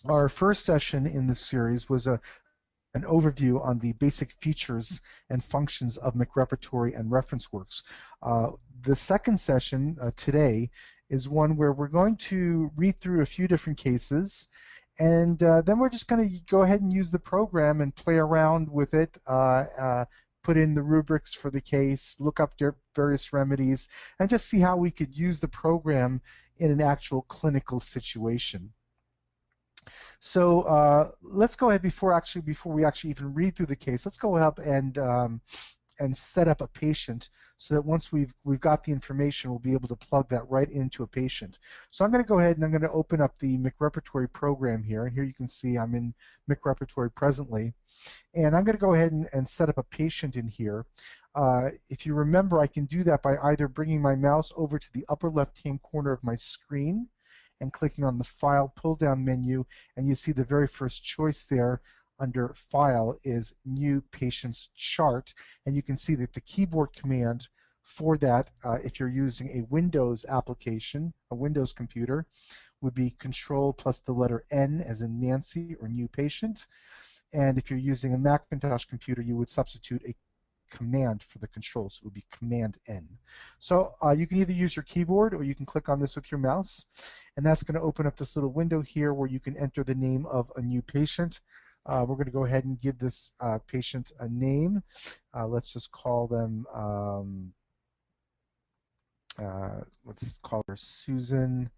Our first session in this series was an overview on the basic features and functions of MacRepertory and ReferenceWorks. The second session today is one where we're going to read through a few different cases, and then we're just going to go ahead and use the program and play around with it, put in the rubrics for the case, look up various remedies, and just see how we could use the program in an actual clinical situation. So let's go ahead before we actually even read through the case. Let's go up and set up a patient so that once we've got the information, we'll be able to plug that right into a patient. So I'm going to go ahead and I'm going to open up the MacRepertory program here, and here you can see I'm in MacRepertory presently, and I'm going to go ahead and set up a patient in here. If you remember, I can do that by either bringing my mouse over to the upper left-hand corner of my screen and clicking on the File pull-down menu, and you see the very first choice there under File is New Patients Chart, and you can see that the keyboard command for that, if you're using a Windows application, a Windows computer, would be Control plus the letter N as in Nancy or New Patient, and if you're using a Macintosh computer, you would substitute a command for the control, so it would be Command N. So you can either use your keyboard or you can click on this with your mouse, and that's going to open up this little window here where you can enter the name of a new patient. We're going to go ahead and give this patient a name. Let's just call them, let's call her Susan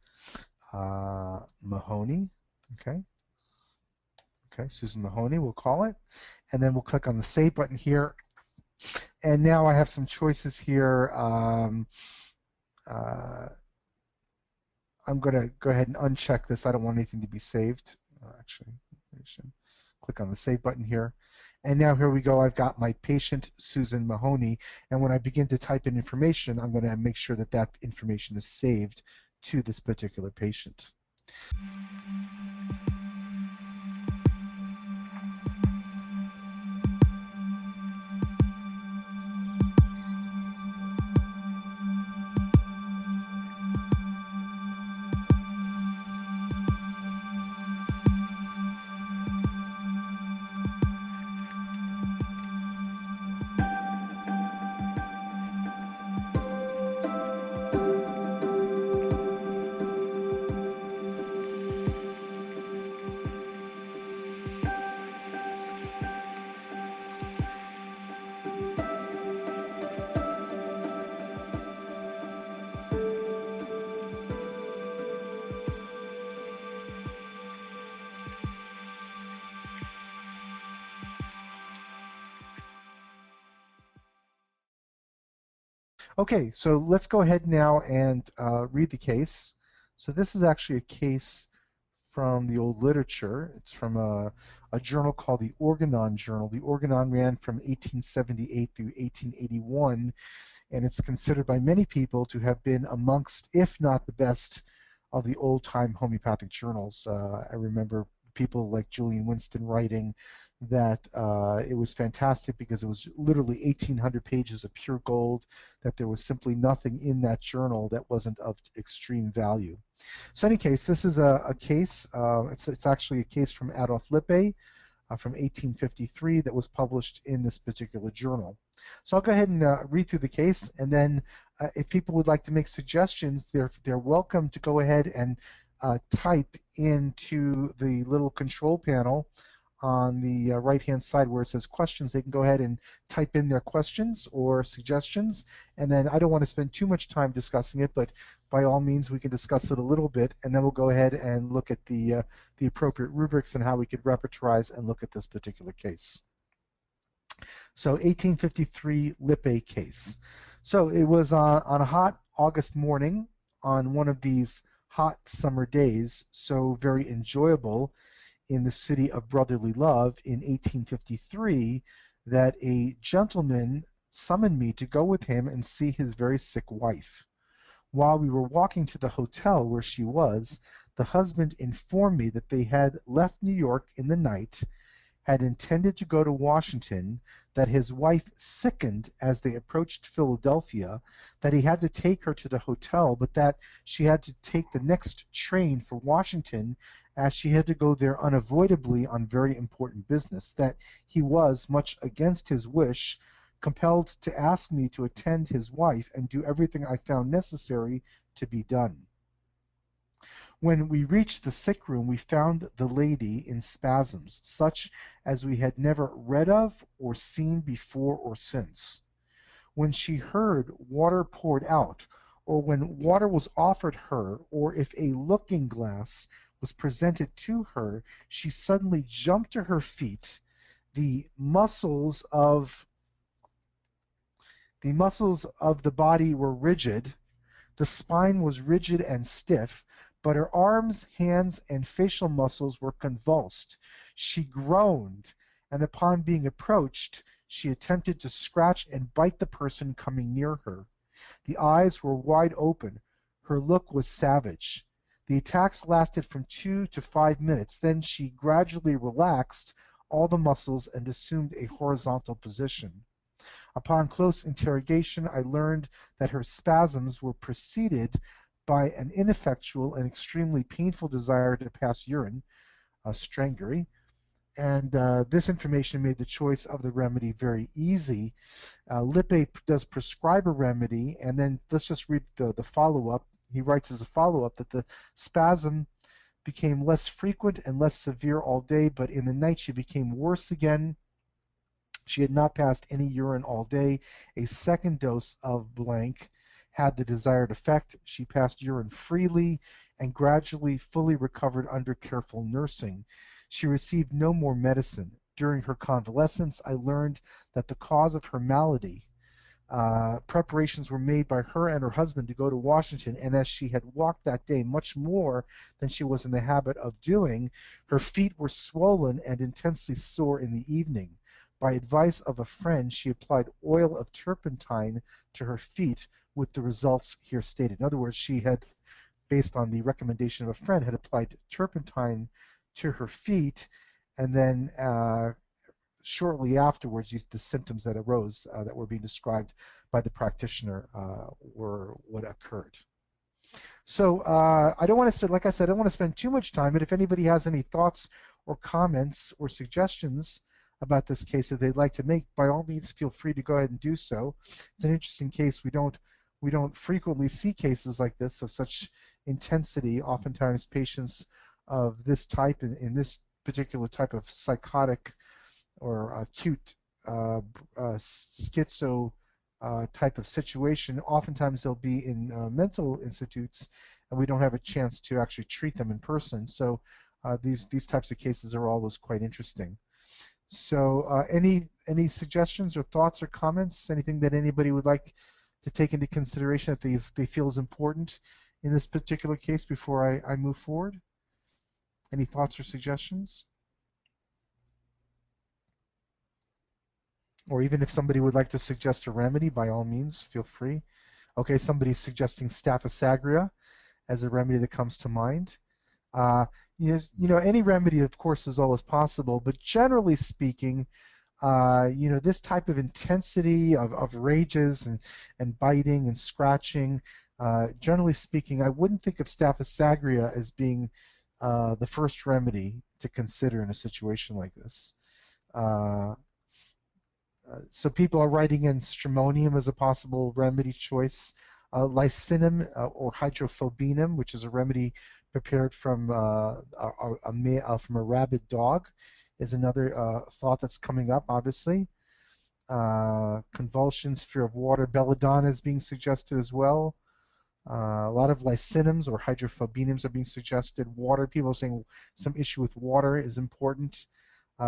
Mahoney. Okay, Susan Mahoney, we'll call it, and then we'll click on the Save button here. And now I have some choices here. I'm going to go ahead and uncheck this. I don't want anything to be saved. Actually, I should click on the Save button here. And now here we go. I've got my patient, Susan Mahoney. And when I begin to type in information, I'm going to make sure that that information is saved to this particular patient. Okay, so let's go ahead now and read the case. So this is actually a case from the old literature. It's from a journal called the Organon Journal. The Organon ran from 1878 through 1881, and it's considered by many people to have been amongst, if not the best, of the old-time homeopathic journals. I remember people like Julian Winston writing that it was fantastic because it was literally 1,800 pages of pure gold, that there was simply nothing in that journal that wasn't of extreme value. So in any case, this is a case, it's actually a case from Adolf Lippe from 1853 that was published in this particular journal. So I'll go ahead and read through the case, and then if people would like to make suggestions, they're welcome to go ahead and type into the little control panel on the right-hand side where it says questions. They can go ahead and type in their questions or suggestions, and then I don't want to spend too much time discussing it, but by all means we can discuss it a little bit, and then we'll go ahead and look at the appropriate rubrics and how we could repertorize and look at this particular case. So 1853 Lippe case. So it was on a hot August morning on one of these hot summer days, so very enjoyable in the city of brotherly love in 1853, that a gentleman summoned me to go with him and see his very sick wife. While we were walking to the hotel where she was, the husband informed me that they had left New York in the night, had intended to go to Washington, that his wife sickened as they approached Philadelphia, that he had to take her to the hotel, but that she had to take the next train for Washington as she had to go there unavoidably on very important business, that he was, much against his wish, compelled to ask me to attend his wife and do everything I found necessary to be done. When we reached the sick room, we found the lady in spasms, such as we had never read of or seen before or since. When she heard water poured out, or when water was offered her, or if a looking-glass was presented to her, she suddenly jumped to her feet. The muscles of the body were rigid. The spine was rigid and stiff, but her arms, hands, and facial muscles were convulsed. She groaned, and upon being approached, she attempted to scratch and bite the person coming near her. The eyes were wide open. Her look was savage. The attacks lasted from 2 to 5 minutes. Then she gradually relaxed all the muscles and assumed a horizontal position. Upon close interrogation, I learned that her spasms were preceded by an ineffectual and extremely painful desire to pass urine, strangury, and this information made the choice of the remedy very easy. Lippe does prescribe a remedy, and then let's just read the follow-up. He writes as a follow-up that the spasm became less frequent and less severe all day, but in the night she became worse again. She had not passed any urine all day. A second dose of blank had the desired effect. She passed urine freely and gradually fully recovered under careful nursing. She received no more medicine. During her convalescence, I learned that the cause of her malady, preparations were made by her and her husband to go to Washington, and as she had walked that day much more than she was in the habit of doing, her feet were swollen and intensely sore in the evening. By advice of a friend, she applied oil of turpentine to her feet with the results here stated. In other words, she had, based on the recommendation of a friend, had applied turpentine to her feet, and then shortly afterwards, the symptoms that arose that were being described by the practitioner were what occurred. So I don't want to spend, like I said, I don't want to spend too much time, but if anybody has any thoughts or comments or suggestions about this case that they'd like to make, by all means, feel free to go ahead and do so. It's an interesting case. We don't frequently see cases like this of such intensity. Oftentimes, patients of this type, in this particular type of psychotic or acute schizo type of situation, oftentimes they'll be in mental institutes, and we don't have a chance to actually treat them in person. So these types of cases are always quite interesting. So any suggestions or thoughts or comments, anything that anybody would like to take into consideration that they feel is important in this particular case before I move forward? Any thoughts or suggestions? Or even if somebody would like to suggest a remedy, by all means, feel free. Okay, somebody's suggesting Staphysagria as a remedy that comes to mind. You know, any remedy, of course, is always possible, but generally speaking, you know, this type of intensity of rages and biting and scratching, generally speaking, I wouldn't think of Staphysagria as being the first remedy to consider in a situation like this. So people are writing in stramonium as a possible remedy choice. Lycinum or hydrophobinum, which is a remedy prepared from a rabid dog, is another thought that's coming up, obviously. Convulsions, fear of water, belladonna is being suggested as well. A lot of lycinums or hydrophobinums are being suggested. Water, people are saying some issue with water is important.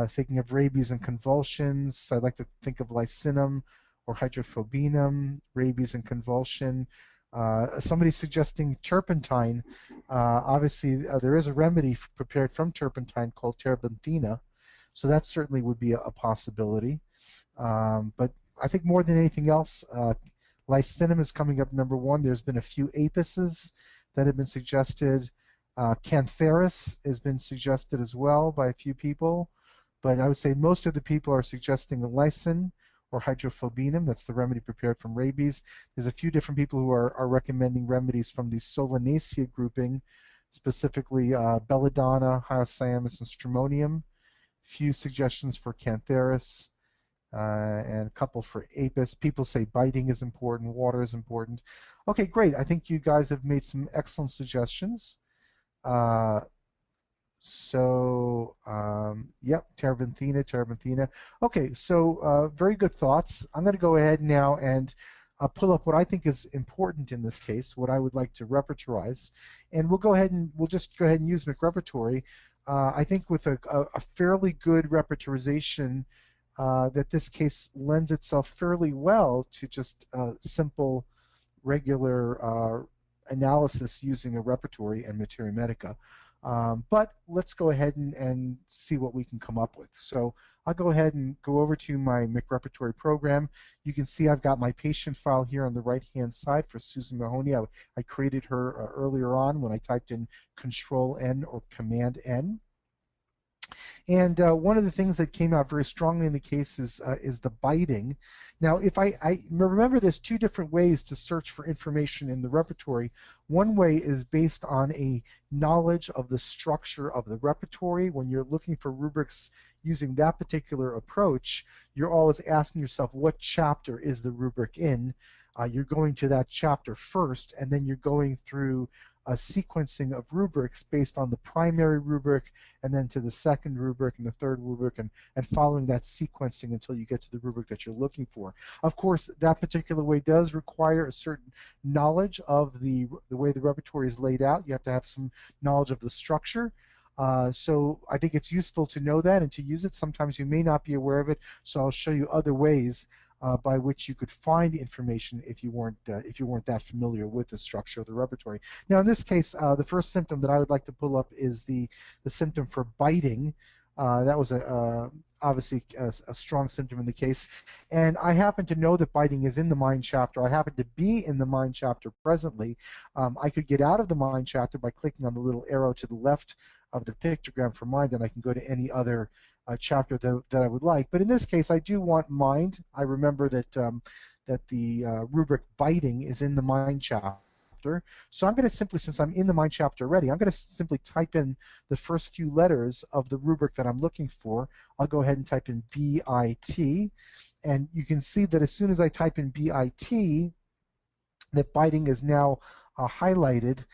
Thinking of rabies and convulsions, I'd like to think of lycinum or hydrophobinum, rabies and convulsion. Somebody's suggesting turpentine. Obviously, there is a remedy prepared from turpentine called terbinthina, so that certainly would be a possibility. But I think more than anything else, lycinum is coming up number one. There's been a few apices that have been suggested. Cantharis has been suggested as well by a few people. but I would say most of the people are suggesting lysine or hydrophobinum. That's the remedy prepared from rabies. There's a few different people who are recommending remedies from the Solanaceae grouping, specifically belladonna, hyoscyamus, and stramonium. Few suggestions for cantharis, and a couple for apis. People say biting is important, water is important. Okay, great. I think you guys have made some excellent suggestions. Yep, terebinthina. Okay, so very good thoughts. I'm going to go ahead now and pull up what I think is important in this case, what I would like to repertorize, and we'll just go ahead and use MacRepertory. I think with a fairly good repertorization, that this case lends itself fairly well to just simple, regular analysis using a repertory and materia medica. But let's go ahead and see what we can come up with. So I'll go ahead and go over to my MacRepertory program. You can see I've got my patient file here on the right-hand side for Susan Mahoney. I created her earlier on when I typed in Control-N or Command-N. And one of the things that came out very strongly in the case is the biting. Now, if I remember, there's two different ways to search for information in the repertory. One way is based on a knowledge of the structure of the repertory. When you're looking for rubrics using that particular approach, you're always asking yourself, what chapter is the rubric in? You're going to that chapter first, and then you're going through a sequencing of rubrics based on the primary rubric, and then to the second rubric and the third rubric, and following that sequencing until you get to the rubric that you're looking for. Of course, that particular way does require a certain knowledge of the way the repertory is laid out. You have to have some knowledge of the structure. So I think it's useful to know that and to use it. Sometimes you may not be aware of it, so I'll show you other ways by which you could find information if you weren't that familiar with the structure of the repertory. Now, in this case, the first symptom that I would like to pull up is the symptom for biting. That was obviously a strong symptom in the case, and I happen to know that biting is in the mind chapter. I happen to be in the mind chapter presently. I could get out of the mind chapter by clicking on the little arrow to the left of the pictogram for mind, and I can go to any other chapter that I would like. But in this case, I do want mind. I remember that the rubric biting is in the mind chapter. So I'm going to simply, since I'm in the mind chapter already, I'm going to simply type in the first few letters of the rubric that I'm looking for. I'll go ahead and type in BIT, and you can see that as soon as I type in BIT, that biting is now highlighted.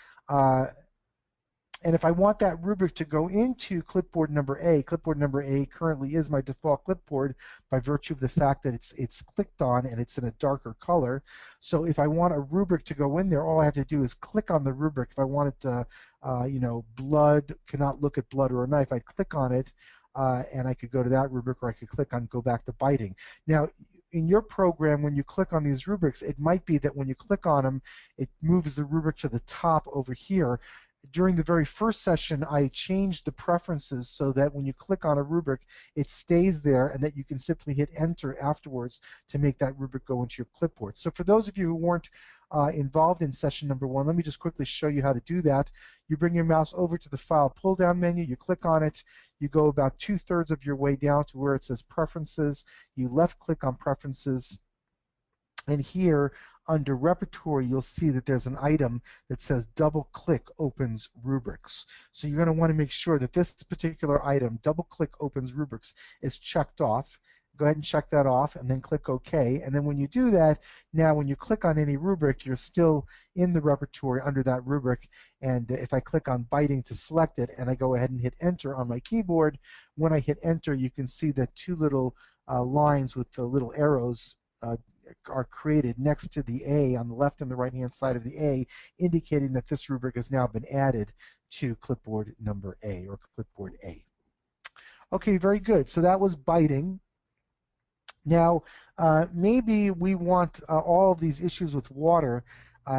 And if I want that rubric to go into clipboard number A currently is my default clipboard by virtue of the fact that it's clicked on and it's in a darker color. So if I want a rubric to go in there, all I have to do is click on the rubric. If I want it to, blood, cannot look at blood or a knife, I'd click on it, and I could go to that rubric, or I could click on go back to biting. Now, in your program, when you click on these rubrics, it might be that when you click on them, it moves the rubric to the top over here. During the very first session, I changed the preferences so that when you click on a rubric, it stays there, and that you can simply hit enter afterwards to make that rubric go into your clipboard. So for those of you who weren't involved in session number one, let me just quickly show you how to do that. You bring your mouse over to the file pull-down menu, you click on it, you go about 2/3 of your way down to where it says preferences, you left-click on preferences, and here under repertory, you'll see that there's an item that says double-click opens rubrics. So you're going to want to make sure that this particular item, double-click opens rubrics, is checked off. Go ahead and check that off, and then click OK. And then when you do that, now when you click on any rubric, you're still in the repertory under that rubric. And if I click on biting to select it, and I go ahead and hit enter on my keyboard, when I hit enter, you can see that two little lines with the little arrows are created next to the A on the left and the right-hand side of the A, indicating that this rubric has now been added to clipboard number A, or clipboard A. Okay, very good. So that was biting. Now, maybe we want all of these issues with water.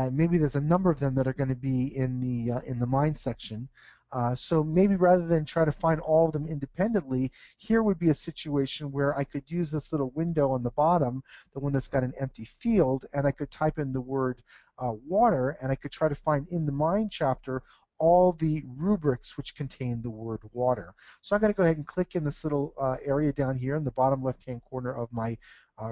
Maybe there's a number of them that are going to be in the mind section. So maybe rather than try to find all of them independently, here would be a situation where I could use this little window on the bottom, the one that's got an empty field, and I could type in the word water, and I could try to find in the mind chapter all the rubrics which contain the word water. So I'm going to go ahead and click in this little area down here in the bottom left-hand corner of my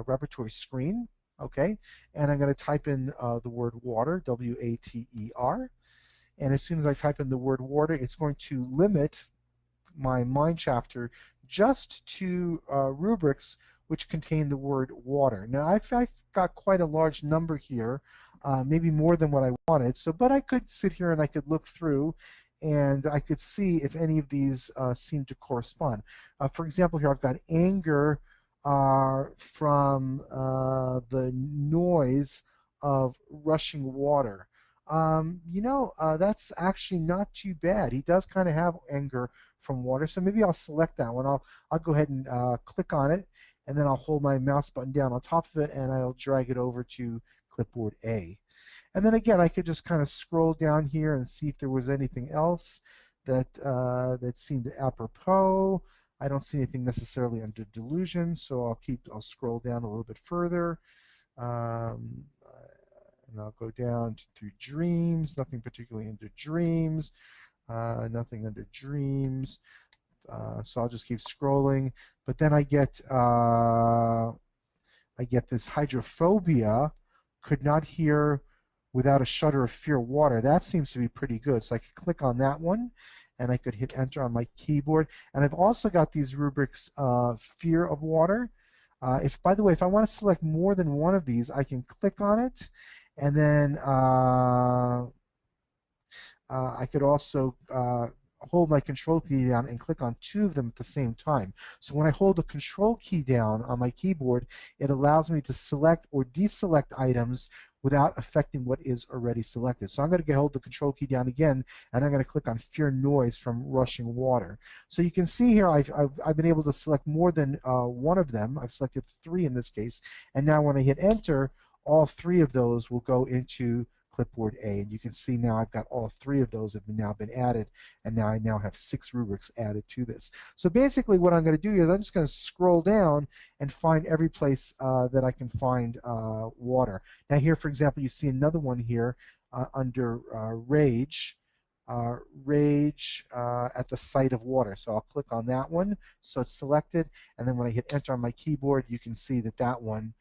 repertory screen, okay? And I'm going to type in the word water, W-A-T-E-R. And as soon as I type in the word water, it's going to limit my mind chapter just to rubrics which contain the word water. Now I've got quite a large number here, maybe more than what I wanted. So, but I could sit here and I could look through, and I could see if any of these seem to correspond. For example, here I've got anger from the noise of rushing water. That's actually not too bad. He does kind of have anger from water, so maybe I'll select that one. I'll go ahead and click on it, and then I'll hold my mouse button down on top of it, and I'll drag it over to clipboard A. And then again, I could just kind of scroll down here and see if there was anything else that seemed apropos. I don't see anything necessarily under delusion, so I'll scroll down a little bit further. And I'll go down through dreams, nothing particularly under dreams, nothing under dreams. So I'll just keep scrolling. But then I get this hydrophobia, could not hear without a shudder of fear water. That seems to be pretty good. So I could click on that one, and I could hit enter on my keyboard. And I've also got these rubrics, fear of water. By the way, if I want to select more than one of these, I can click on it, and then I could also hold my control key down and click on two of them at the same time. So when I hold the control key down on my keyboard, it allows me to select or deselect items without affecting what is already selected. So I'm going to hold the control key down again, and I'm going to click on fear noise from rushing water. So you can see here I've been able to select more than one of them. I've selected 3 in this case, and now when I hit enter, all 3 of those will go into clipboard A, and you can see now I've got all 3 of those have now been added, and now I have 6 rubrics added to this. So basically what I'm going to do is I'm just going to scroll down and find every place that I can find water. Now here, for example, you see another one here under rage. Rage at the sight of water. So I'll click on that one, so it's selected, and then when I hit enter on my keyboard, you can see that that one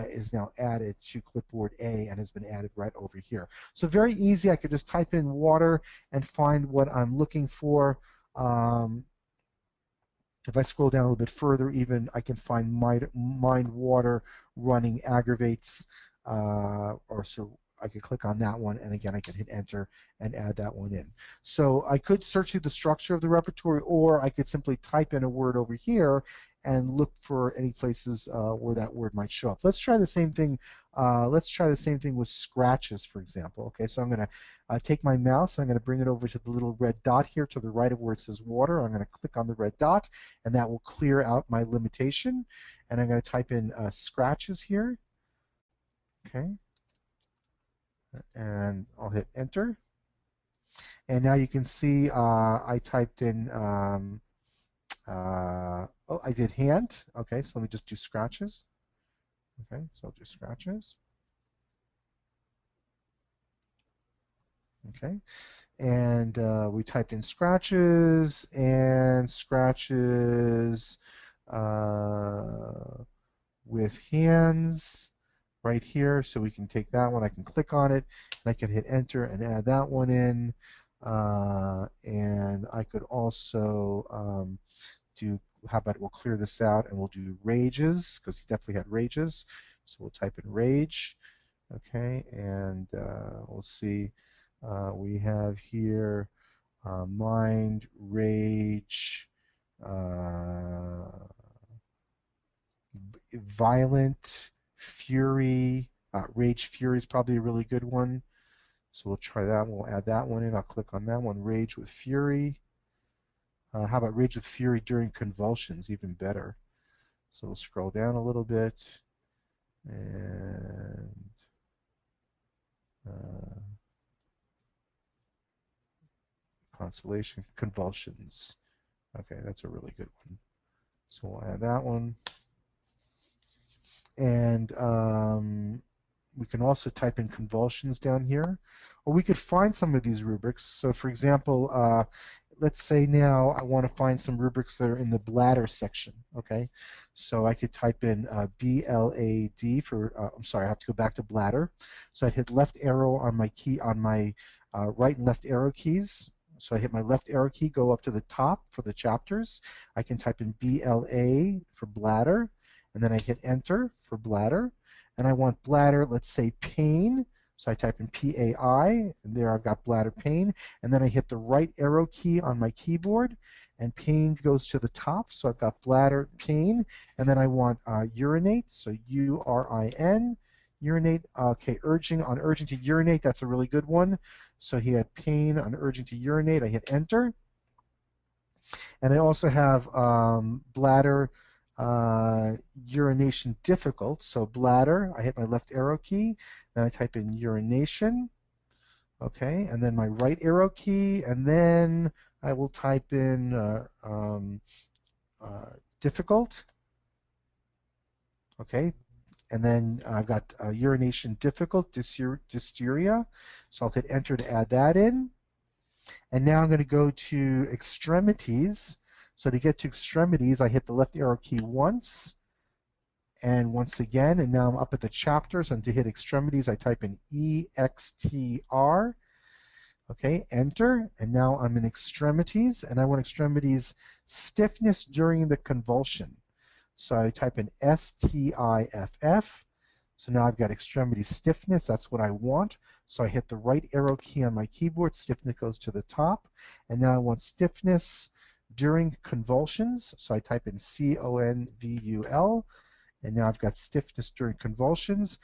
is now added to clipboard A and has been added right over here. So very easy. I could just type in water and find what I'm looking for. If I scroll down a little bit further, even I can find mind water running aggravates, or so I could click on that one, and again I can hit enter and add that one in. So I could search through the structure of the repertory, or I could simply type in a word over here and look for any places where that word might show up. Let's try the same thing. Let's try the same thing with scratches, for example. Okay, so I'm going to take my mouse, and I'm going to bring it over to the little red dot here to the right of where it says water. I'm going to click on the red dot, and that will clear out my limitation. And I'm going to type in scratches here. Okay, and I'll hit enter. And now you can see I typed in, oh, I did hand. Okay, so let me just do scratches. Okay, so I'll do scratches. Okay, and we typed in scratches, and scratches with hands right here. So we can take that one, I can click on it, and I can hit enter and add that one in. And I could also how about we'll clear this out and we'll do rages, because he definitely had rages. So we'll type in rage. Okay, and we'll see. We have here mind, rage, violent, fury. Rage, fury is probably a really good one. So we'll try that. We'll add that one in. I'll click on that one. Rage with fury. How about rage with fury during convulsions? Even better. So we'll scroll down a little bit. And consolation, convulsions. Okay, that's a really good one. So we'll add that one. And We can also type in convulsions down here, or we could find some of these rubrics. So for example, let's say now I want to find some rubrics that are in the bladder section, okay? So I could type in BLAD for, I'm sorry, I have to go back to bladder. So I'd hit left arrow on my key, on my right and left arrow keys. So I hit my left arrow key, go up to the top for the chapters. I can type in BLA for bladder, and then I hit enter for bladder. And I want bladder, let's say pain. So I type in PAI, and there I've got bladder pain. And then I hit the right arrow key on my keyboard, and pain goes to the top. So I've got bladder pain. And then I want urinate, so URIN, urinate. Okay, urging to urinate, that's a really good one. So he had pain on urging to urinate. I hit enter. And I also have bladder urination difficult. So bladder, I hit my left arrow key, then I type in urination, okay, and then my right arrow key, and then I will type in difficult, okay, and then I've got urination difficult, dysuria, so I'll hit enter to add that in. And now I'm going to go to extremities. So to get to extremities, I hit the left arrow key once, and once again, and now I'm up at the chapters, and to hit extremities, I type in EXTR, okay, enter, and now I'm in extremities, and I want extremities stiffness during the convulsion. So I type in STIFF, so now I've got extremity stiffness, that's what I want. So I hit the right arrow key on my keyboard, stiffness goes to the top, and now I want stiffness during convulsions, so I type in CONVUL, and now I've got stiffness during convulsions.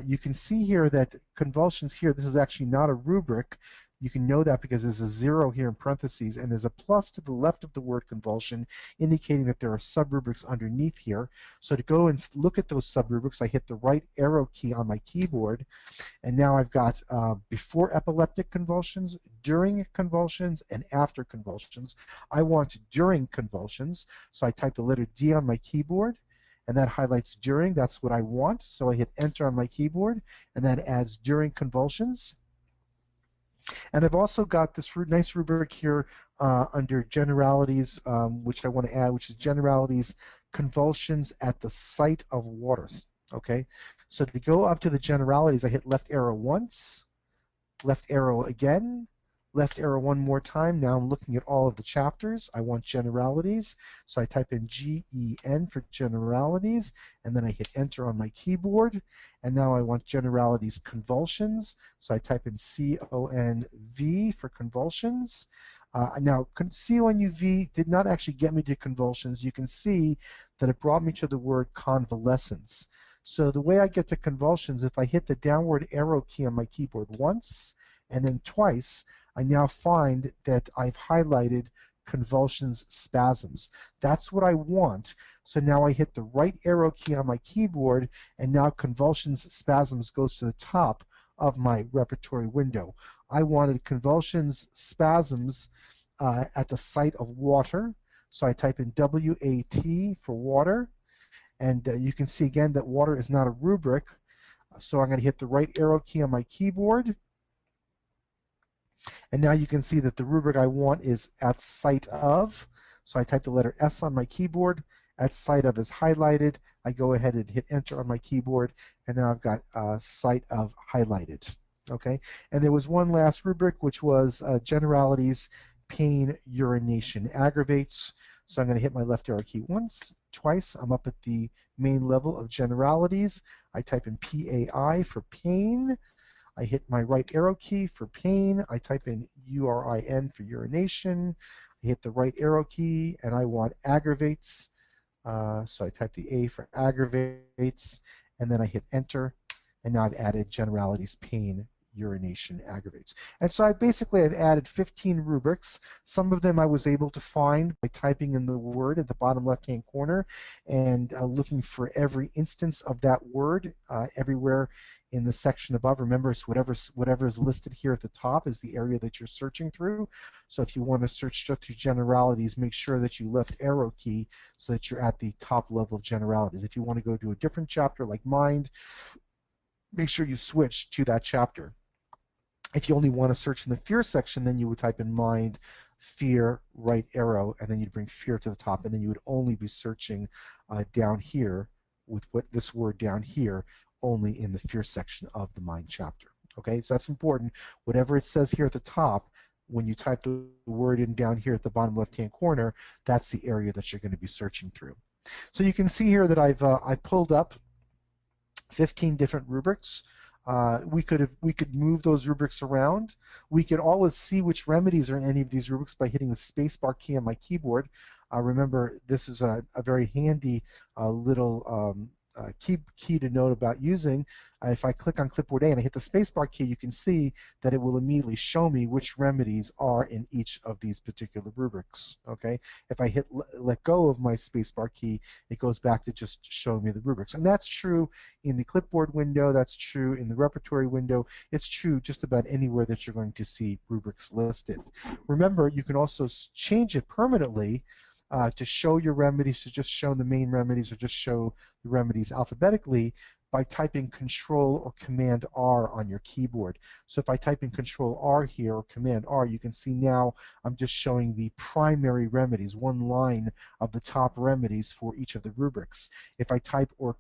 You can see here that convulsions here, this is actually not a rubric. You can know that because there's a 0 here in parentheses, and there's a plus to the left of the word convulsion, indicating that there are subrubrics underneath here. So to go and look at those subrubrics, I hit the right arrow key on my keyboard, and now I've got before epileptic convulsions, during convulsions, and after convulsions. I want during convulsions, so I type the letter D on my keyboard, and that highlights during. That's what I want. So I hit enter on my keyboard, and that adds during convulsions. And I've also got this nice rubric here under generalities, which I want to add, which is generalities convulsions at the site of waters. Okay, so to go up to the generalities, I hit left arrow once, left arrow again, left arrow one more time. Now I'm looking at all of the chapters. I want generalities, so I type in GEN for generalities, and then I hit enter on my keyboard, and now I want generalities convulsions, so I type in CONV for convulsions. Now, CONUV did not actually get me to convulsions. You can see that it brought me to the word convalescence. So the way I get to convulsions, if I hit the downward arrow key on my keyboard once and then twice, I now find that I've highlighted convulsions spasms. That's what I want. So now I hit the right arrow key on my keyboard, and now convulsions spasms goes to the top of my repertory window. I wanted convulsions spasms at the site of water. So I type in WAT for water. And you can see again that water is not a rubric. So I'm going to hit the right arrow key on my keyboard. And now you can see that the rubric I want is at site of. So I type the letter S on my keyboard. At site of is highlighted. I go ahead and hit enter on my keyboard. And now I've got site of highlighted. Okay. And there was one last rubric, which was generalities, pain, urination, aggravates. So I'm going to hit my left arrow key once, twice. I'm up at the main level of generalities. I type in PAI for pain. I hit my right arrow key for pain. I type in URIN for urination. I hit the right arrow key, and I want aggravates. So I type the A for aggravates, and then I hit enter. And now I've added generalities, pain, urination, aggravates. And so I've added 15 rubrics. Some of them I was able to find by typing in the word at the bottom left-hand corner and looking for every instance of that word everywhere in the section above. Remember, it's whatever is listed here at the top is the area that you're searching through. So if you want to search just through generalities, make sure that you left arrow key so that you're at the top level of generalities. If you want to go to a different chapter like mind, make sure you switch to that chapter. If you only want to search in the fear section, then you would type in mind, fear, right arrow, and then you'd bring fear to the top, and then you would only be searching down here with what this word down here, only in the fear section of the mind chapter. Okay, so that's important. Whatever it says here at the top, when you type the word in down here at the bottom left-hand corner, that's the area that you're going to be searching through. So you can see here that I pulled up 15 different rubrics. We could move those rubrics around. We could always see which remedies are in any of these rubrics by hitting the spacebar key on my keyboard. Remember, this is a very handy little key to note about using. If I click on clipboard A and I hit the spacebar key, you can see that it will immediately show me which remedies are in each of these particular rubrics. Okay. If I hit let go of my spacebar key, it goes back to just showing me the rubrics. And that's true in the clipboard window. That's true in the repertory window. It's true just about anywhere that you're going to see rubrics listed. Remember, you can also change it permanently to show your remedies, to just show the main remedies, or just show the remedies alphabetically by typing Control or Command R on your keyboard. So if I type in Control R here or Command R, you can see now I'm just showing the primary remedies, one line of the top remedies for each of the rubrics. If I type or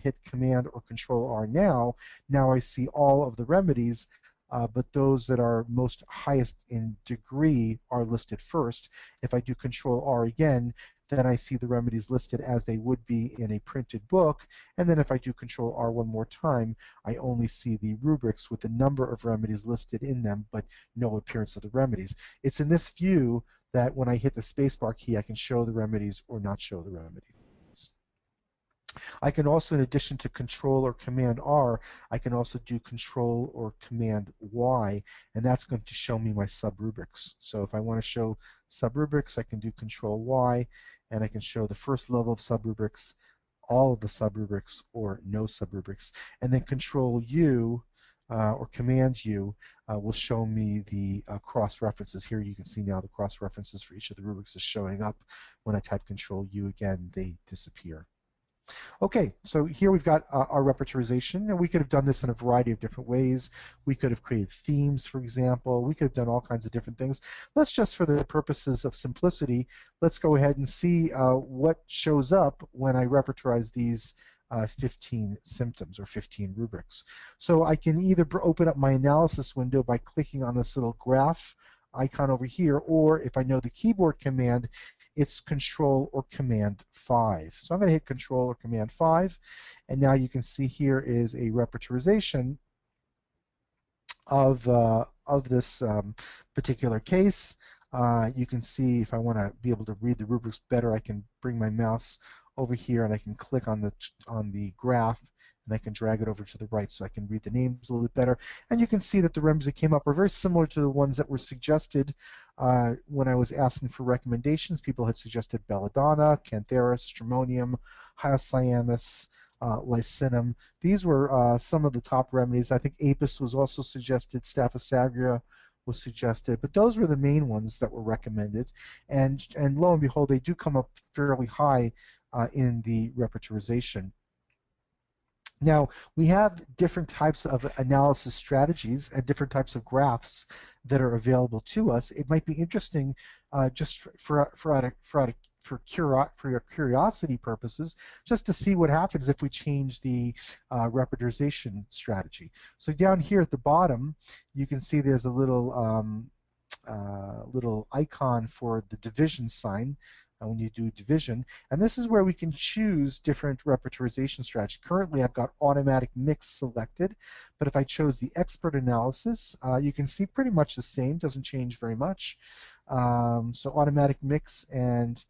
hit Command or Control R now I see all of the remedies, but those that are most highest in degree are listed first. If I do Control R again, then I see the remedies listed as they would be in a printed book. And then if I do Control R one more time, I only see the rubrics with the number of remedies listed in them, but no appearance of the remedies. It's in this view that when I hit the spacebar key, I can show the remedies or not show the remedies. I can also, in addition to Control or Command R, I can also do Control or Command Y, and that's going to show me my subrubrics. So if I want to show subrubrics, I can do Control Y, and I can show the first level of subrubrics, all of the subrubrics, or no subrubrics. And then Control U or Command U will show me the cross references. Here you can see now the cross references for each of the rubrics is showing up. When I type Control U again, they disappear. Okay, so here we've got our repertorization, and we could have done this in a variety of different ways. We could have created themes, for example. We could have done all kinds of different things. Let's just, for the purposes of simplicity, let's go ahead and see what shows up when I repertorize these 15 symptoms or 15 rubrics. So I can either open up my analysis window by clicking on this little graph icon over here, or if I know the keyboard command, it's Control or Command 5. So I'm going to hit Control or Command 5, and now you can see here is a repertorization of this particular case. You can see if I want to be able to read the rubrics better, I can bring my mouse over here and I can click on the graph, and I can drag it over to the right so I can read the names a little bit better. And you can see that the remedies that came up are very similar to the ones that were suggested when I was asking for recommendations. People had suggested belladonna, cantharis, stramonium, hyoscyamus, lycinum. These were some of the top remedies. I think apis was also suggested, Staphylos aureus was suggested, but those were the main ones that were recommended. And lo and behold, they do come up fairly high in the repertorization. Now, we have different types of analysis strategies and different types of graphs that are available to us. It might be interesting just for your curiosity purposes, just to see what happens if we change the repertorization strategy. So down here at the bottom, you can see there's a little icon for the division sign when you do division, and this is where we can choose different repertorization strategy. Currently, I've got automatic mix selected, but if I chose the expert analysis, you can see pretty much the same, doesn't change very much. So automatic mix and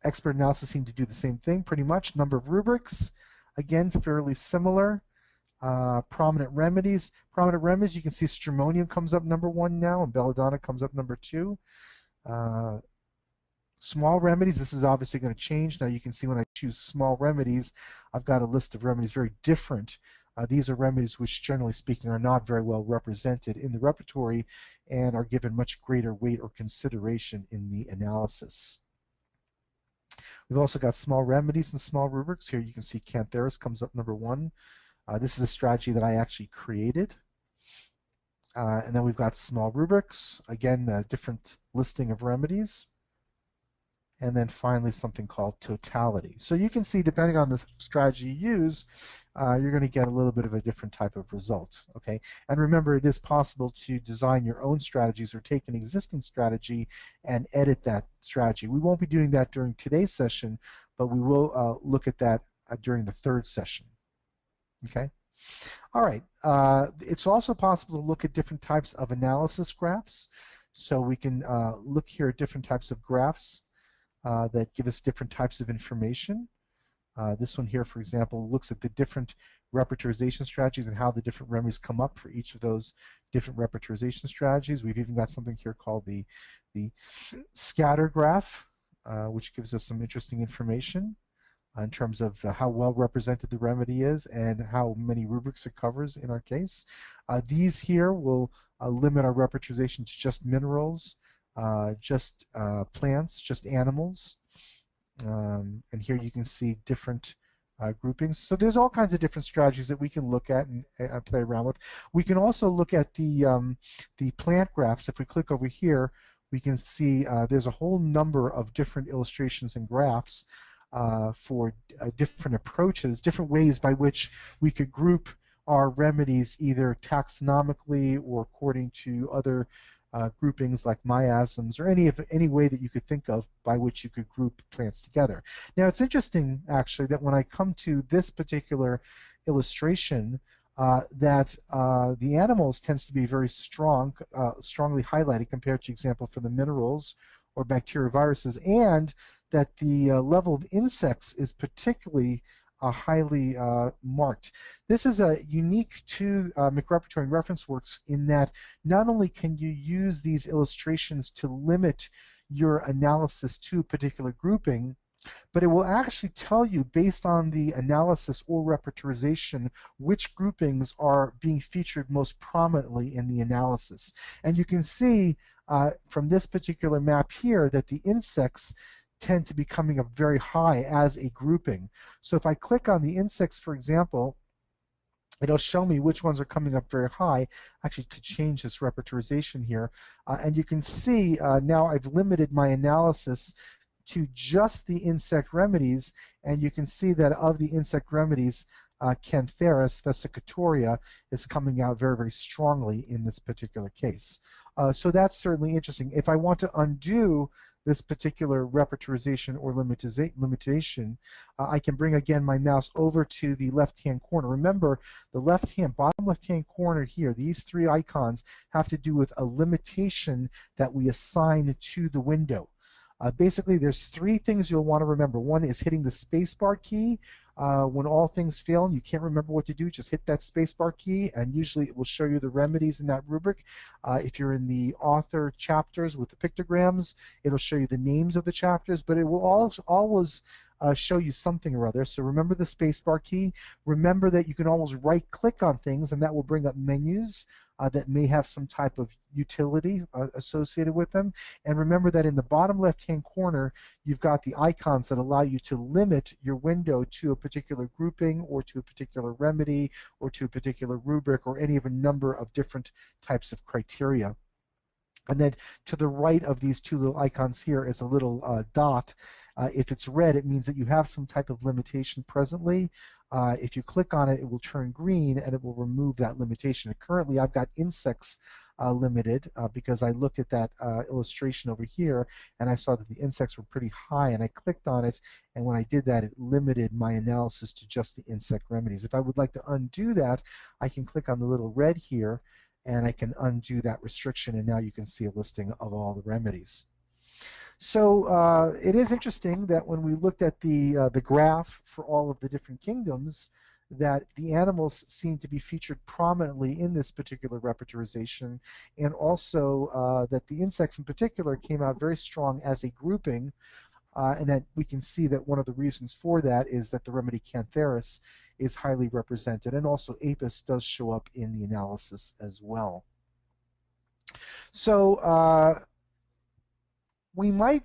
expert analysis seem to do the same thing pretty much. Number of rubrics, again, fairly similar. Prominent remedies. Prominent remedies, you can see stramonium comes up number 1 now, and belladonna comes up number 2. Small remedies, this is obviously going to change. Now you can see when I choose small remedies, I've got a list of remedies very different. These are remedies which, generally speaking, are not very well represented in the repertory and are given much greater weight or consideration in the analysis. We've also got small remedies and small rubrics. Here you can see Cantheris comes up number 1. This is a strategy that I actually created. And then we've got small rubrics, again, a different listing of remedies. And then finally something called totality. So you can see, depending on the strategy you use, you're going to get a little bit of a different type of result. Okay, and remember, it is possible to design your own strategies or take an existing strategy and edit that strategy. We won't be doing that during today's session, but we will look at that during the third session. Okay. All right. It's also possible to look at different types of analysis graphs. So we can look here at different types of graphs that give us different types of information. This one here, for example, looks at the different repertorization strategies and how the different remedies come up for each of those different repertorization strategies. We've even got something here called the scatter graph, which gives us some interesting information in terms of how well represented the remedy is and how many rubrics it covers in our case. These here will limit our repertorization to just minerals, just plants, just animals. And here you can see different groupings. So there's all kinds of different strategies that we can look at and play around with. We can also look at the plant graphs. If we click over here, we can see there's a whole number of different illustrations and graphs for different approaches, different ways by which we could group our remedies either taxonomically or according to other groupings like miasms or any way that you could think of by which you could group plants together. Now it's interesting actually that when I come to this particular illustration that the animals tends to be very strongly highlighted compared to example for the minerals or bacteria viruses, and that the level of insects is particularly highly marked. This is unique to MacRepertory and ReferenceWorks in that not only can you use these illustrations to limit your analysis to a particular grouping, but it will actually tell you based on the analysis or repertorization which groupings are being featured most prominently in the analysis. And you can see from this particular map here that the insects tend to be coming up very high as a grouping. So if I click on the insects, for example, it'll show me which ones are coming up very high. Actually, to change this repertorization here, and you can see now I've limited my analysis to just the insect remedies, and you can see that of the insect remedies, Cantheris vesicatoria is coming out very, very strongly in this particular case. So that's certainly interesting. If I want to undo this particular repertorization or limitation, I can bring again my mouse over to the left-hand corner. Remember, the bottom left-hand corner here, these three icons have to do with a limitation that we assign to the window. Basically, there's three things you'll want to remember. One is hitting the spacebar key. When all things fail and you can't remember what to do, just hit that spacebar key, and usually it will show you the remedies in that rubric. If you're in the author chapters with the pictograms, it'll show you the names of the chapters, but it will always show you something or other. So remember the spacebar key. Remember that you can always right-click on things, and that will bring up menus that may have some type of utility associated with them. And remember that in the bottom left-hand corner, you've got the icons that allow you to limit your window to a particular grouping or to a particular remedy or to a particular rubric or any of a number of different types of criteria. And then to the right of these two little icons here is a little dot. If it's red, it means that you have some type of limitation presently. If you click on it, it will turn green and it will remove that limitation. Currently, I've got insects limited because I looked at that illustration over here and I saw that the insects were pretty high, and I clicked on it, and when I did that, it limited my analysis to just the insect remedies. If I would like to undo that, I can click on the little red here, and I can undo that restriction, and now you can see a listing of all the remedies. So it is interesting that when we looked at the graph for all of the different kingdoms, that the animals seem to be featured prominently in this particular repertorization, and also that the insects in particular came out very strong as a grouping, and that we can see that one of the reasons for that is that the remedy Cantheris is highly represented, and also Apis does show up in the analysis as well. So we might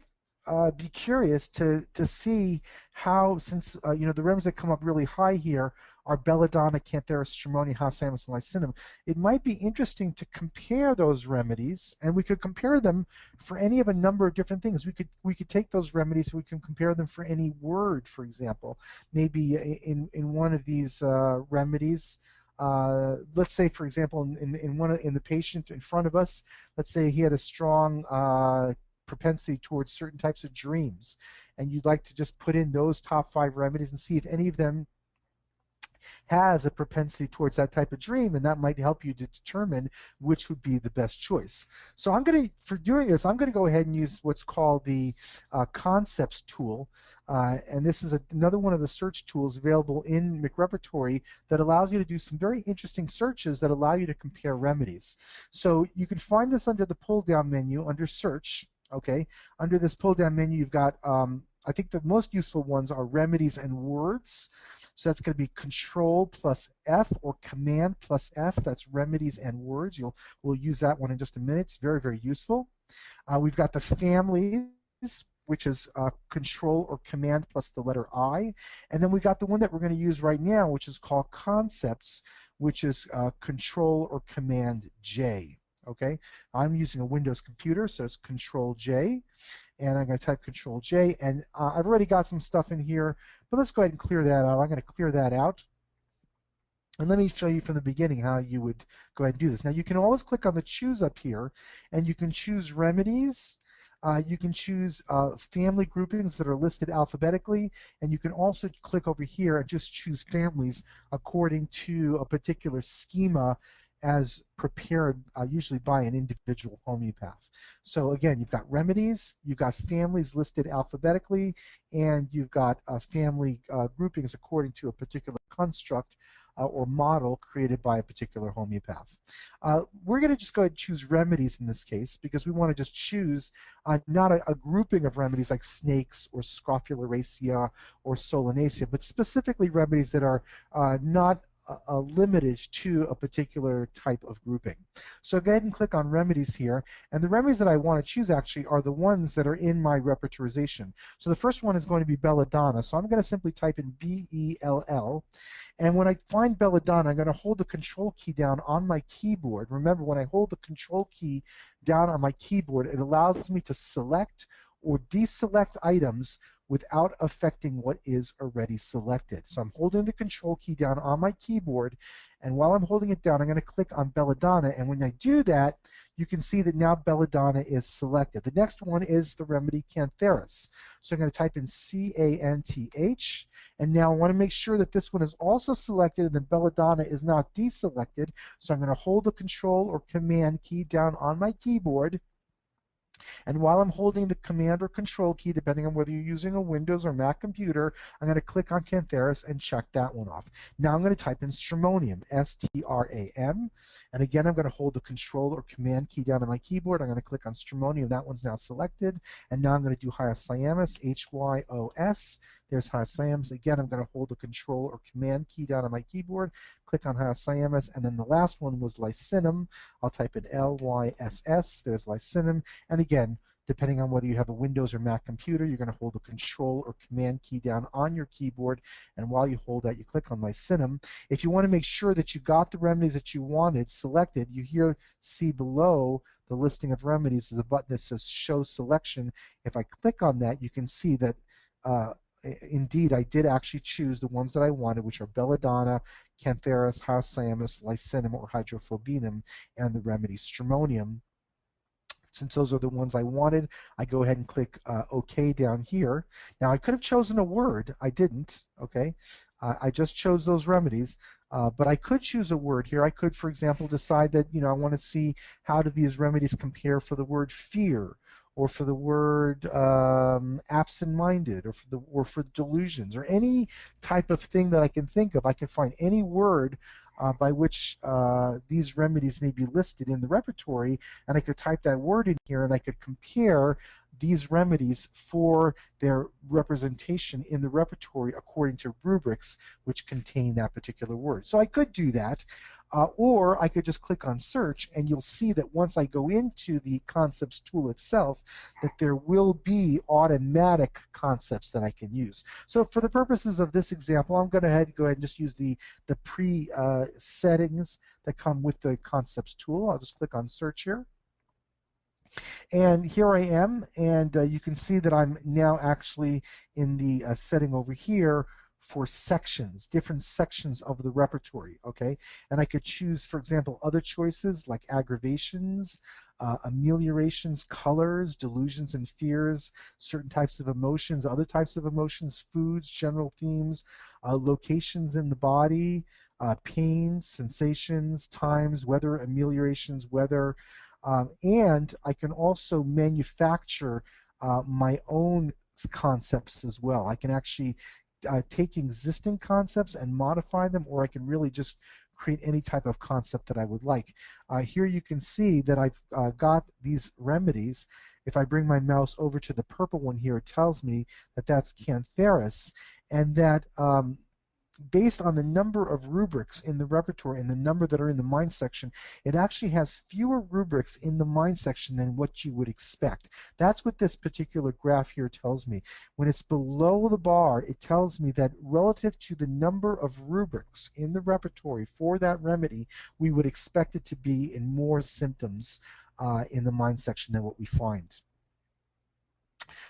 be curious to see how, since you know, the remedies that come up really high here are belladonna, cantheris, stramonium, hyoscyamus, and lycinum. It might be interesting to compare those remedies, and we could compare them for any of a number of different things. We could take those remedies, we can compare them for any word, for example. Maybe in one of these remedies, let's say, for example, in the patient in front of us, let's say he had a strong propensity towards certain types of dreams, and you'd like to just put in those top 5 remedies and see if any of them has a propensity towards that type of dream, and that might help you to determine which would be the best choice. So for doing this, I'm going to go ahead and use what's called the concepts tool, and this is another one of the search tools available in MacRepertory that allows you to do some very interesting searches that allow you to compare remedies. So you can find this under the pull-down menu under search. Okay, under this pull-down menu, you've got I think the most useful ones are remedies and words. So that's going to be Control plus F or Command plus F. That's remedies and words. We'll use that one in just a minute. It's very, very useful. We've got the families, which is Control or Command plus the letter I. And then we got the one that we're going to use right now, which is called Concepts, which is Control or Command J. Okay, I'm using a Windows computer, so it's Control J. And I'm going to type Control J, and I've already got some stuff in here, but let's go ahead and clear that out. I'm going to clear that out, and let me show you from the beginning how you would go ahead and do this. Now, you can always click on the choose up here, and you can choose remedies. You can choose family groupings that are listed alphabetically, and you can also click over here and just choose families according to a particular schema as prepared usually by an individual homeopath. So again, you've got remedies, you've got families listed alphabetically, and you've got family groupings according to a particular construct or model created by a particular homeopath. We're going to just go ahead and choose remedies in this case because we want to just choose not a grouping of remedies like snakes or scrofulariaceae or solanaceae, but specifically remedies that are not limited to a particular type of grouping. So go ahead and click on remedies here, and the remedies that I want to choose actually are the ones that are in my repertorization. So the first one is going to be belladonna, so I'm going to simply type in B-E-L-L, and when I find belladonna, I'm going to hold the control key down on my keyboard. Remember, when I hold the control key down on my keyboard, it allows me to select or deselect items without affecting what is already selected. So I'm holding the control key down on my keyboard, and while I'm holding it down, I'm going to click on belladonna, and when I do that, you can see that now belladonna is selected. The next one is the remedy cantheris. So I'm going to type in C-A-N-T-H, and now I want to make sure that this one is also selected and that belladonna is not deselected. So I'm going to hold the control or command key down on my keyboard, and while I'm holding the command or control key, depending on whether you're using a Windows or Mac computer, I'm going to click on cantheris and check that one off. Now I'm going to type in stramonium, S-T-R-A-M, and again I'm going to hold the control or command key down on my keyboard. I'm going to click on stramonium. That one's now selected, and now I'm going to do hyoscyamus, H-Y-O-S. There's hyoscyamus. Again, I'm going to hold the control or command key down on my keyboard, click on hyoscyamus, and then the last one was lycinum. I'll type in L-Y-S-S. There's lycinum, and again, depending on whether you have a Windows or Mac computer, you're going to hold the control or command key down on your keyboard, and while you hold that, you click on lycinum. If you want to make sure that you got the remedies that you wanted selected, you see below the listing of remedies is a button that says Show Selection. If I click on that, you can see that indeed, I did actually choose the ones that I wanted, which are belladonna, cantheris, hyoscyamus, lycinum, or hydrophobinum, and the remedy stramonium. Since those are the ones I wanted, I go ahead and click OK down here. Now, I could have chosen a word. I didn't, okay? I just chose those remedies, but I could choose a word here. I could, for example, decide that, I want to see how do these remedies compare for the word fear, or for the word absent-minded, or for delusions, or any type of thing that I can think of. I can find any word by which these remedies may be listed in the repertory, and I could type that word in here, and I could compare these remedies for their representation in the repertory according to rubrics which contain that particular word. So I could do that, or I could just click on search, and you'll see that once I go into the concepts tool itself, that there will be automatic concepts that I can use. So for the purposes of this example, I'm going to go ahead and just use the pre-settings that come with the concepts tool. I'll just click on search here. And here I am, and you can see that I'm now actually in the setting over here for sections, different sections of the repertory, okay? And I could choose, for example, other choices like aggravations, ameliorations, colors, delusions and fears, certain types of emotions, other types of emotions, foods, general themes, locations in the body, pains, sensations, times, weather, ameliorations, weather, and I can also manufacture my own concepts as well. I can actually take existing concepts and modify them, or I can really just create any type of concept that I would like. Here you can see that I've got these remedies. If I bring my mouse over to the purple one here, it tells me that that's Cantharis, and that based on the number of rubrics in the repertory and the number that are in the mind section, it actually has fewer rubrics in the mind section than what you would expect. That's what this particular graph here tells me. When it's below the bar, it tells me that relative to the number of rubrics in the repertory for that remedy, we would expect it to be in more symptoms in the mind section than what we find.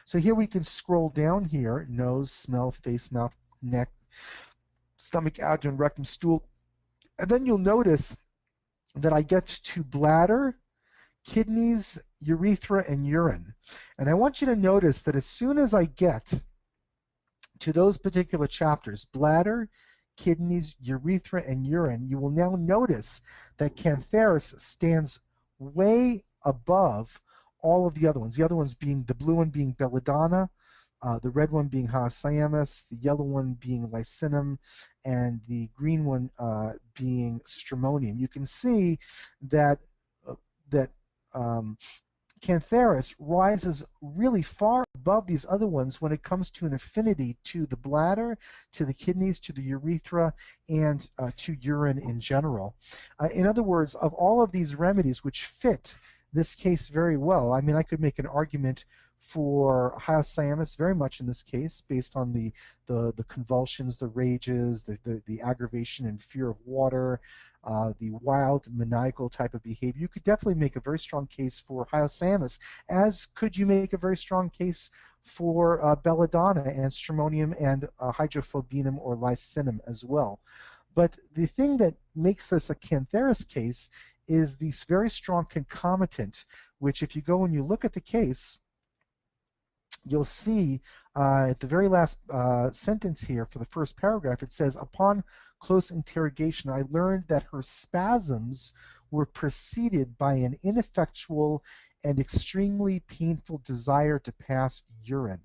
So here we can scroll down here: nose, smell, face, mouth, neck, stomach, abdomen, rectum, stool, and then you'll notice that I get to bladder, kidneys, urethra, and urine. And I want you to notice that as soon as I get to those particular chapters, bladder, kidneys, urethra, and urine, you will now notice that Cantharis stands way above all of the other ones. The other ones being, the blue one being belladonna, the red one being hyoscyamus, the yellow one being lycinum, and the green one being stramonium. You can see that Cantharis rises really far above these other ones when it comes to an affinity to the bladder, to the kidneys, to the urethra, and to urine in general. In other words, of all of these remedies which fit this case very well, I mean, I could make an argument for hyoscyamus very much in this case, based on the convulsions, the rages, the aggravation and fear of water, the wild maniacal type of behavior. You could definitely make a very strong case for hyoscyamus, as could you make a very strong case for belladonna and stramonium and hydrophobinum or lycinum as well. But the thing that makes this a Cantharis case is this very strong concomitant, which if you go and you look at the case, you'll see at the very last sentence here for the first paragraph, it says, upon close interrogation, I learned that her spasms were preceded by an ineffectual and extremely painful desire to pass urine.